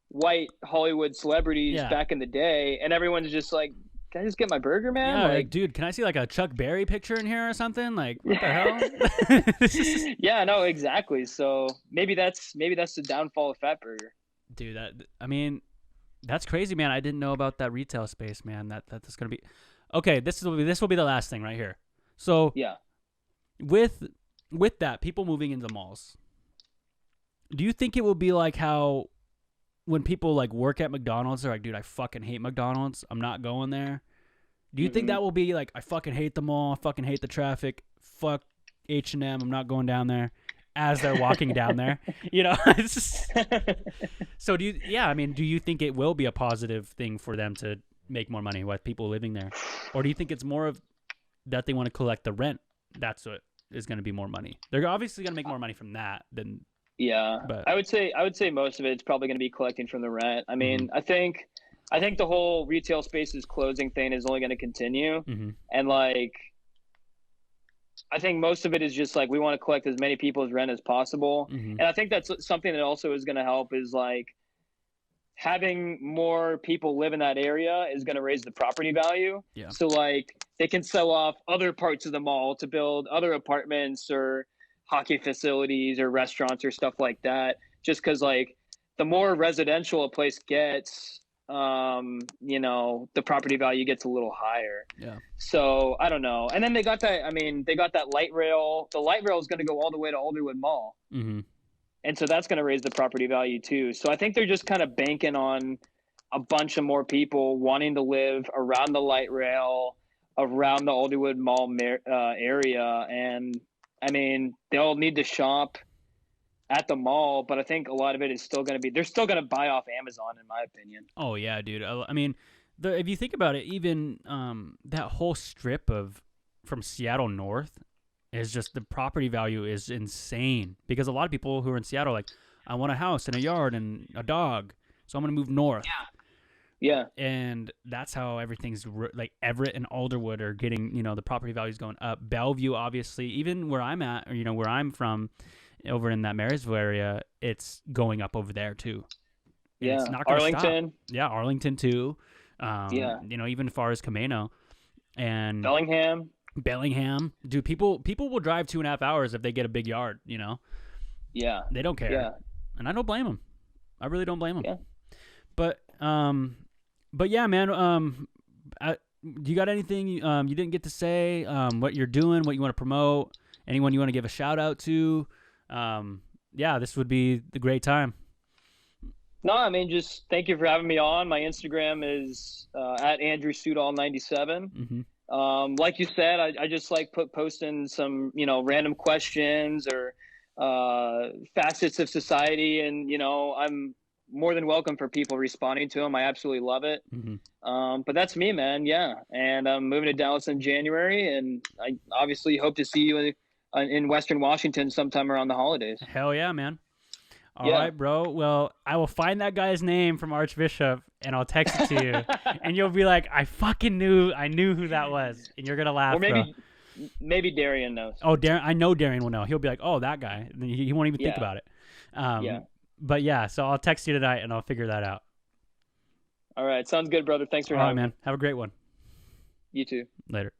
white Hollywood celebrities back in the day, and everyone's just like, can I just get my burger, man? Yeah, like, dude, can I see like a Chuck Berry picture in here or something? Like, what the hell? Yeah, no, exactly. So maybe that's the downfall of Fat Burger. Dude, that's crazy, man. I didn't know about that retail space, man. That's gonna be okay. This will be the last thing right here. So yeah, with that, people moving into malls. Do you think it will be like how when people like work at McDonald's, they're like, dude, I fucking hate McDonald's. I'm not going there. Do you think that will be like, I fucking hate the mall. I fucking hate the traffic. Fuck H&M. I'm not going down there as they're walking down there. It's just... So do you think it will be a positive thing for them to make more money with people living there? Or do you think it's more of that they want to collect the rent? That's what is going to be more money. They're obviously going to make more money from that than... Yeah, but I would say most of it's probably going to be collecting from the rent. I mean, I think the whole retail spaces closing thing is only going to continue, and like, I think most of it is just like we want to collect as many people's rent as possible, and I think that's something that also is going to help is like having more people live in that area is going to raise the property value. Yeah. So like they can sell off other parts of the mall to build other apartments or hockey facilities or restaurants or stuff like that, just because like the more residential a place gets, the property value gets a little higher. Yeah. So I don't know. And then they got that light rail. The light rail is going to go all the way to Alderwood Mall. And so that's going to raise the property value too. So I think they're just kind of banking on a bunch of more people wanting to live around the light rail, around the Alderwood Mall area. And I mean, they'll need to shop at the mall, but I think a lot of it is still going to be, they're still going to buy off Amazon, in my opinion. Oh, yeah, dude. I mean, if you think about it, even that whole strip from Seattle North is just, the property value is insane because a lot of people who are in Seattle are like, I want a house and a yard and a dog, so I'm going to move north. Yeah. And that's how everything's like Everett and Alderwood are getting, the property values going up. Bellevue, obviously, even where I'm at, or, where I'm from, over in that Marysville area, it's going up over there too. And yeah. It's not gonna Arlington. Stop. Yeah. Arlington too. Yeah. Even as far as Camano and Bellingham. Dude, people will drive 2.5 hours if they get a big yard, Yeah. They don't care. Yeah. And I don't blame them. I really don't blame them. Yeah. But yeah, man. Do you got anything you didn't get to say? What you're doing? What you want to promote? Anyone you want to give a shout out to? Yeah, this would be the great time. No, I mean, just thank you for having me on. My Instagram is at Andrew Sudol 97. Like you said, I just like posting some random questions or facets of society, and I'm more than welcome for people responding to them. I absolutely love it. But that's me, man. Yeah. And I'm moving to Dallas in January, and I obviously hope to see you in Western Washington sometime around the holidays. Hell yeah, man. All right, bro. Well, I will find that guy's name from Archbishop and I'll text it to you. And you'll be like, I knew who that was. And you're going to laugh, or maybe Darian knows. Oh, I know Darian will know. He'll be like, oh, that guy. And he won't even think about it. But yeah, so I'll text you tonight and I'll figure that out. All right. Sounds good, brother. Thanks for having me. Man. Have a great one. You too. Later.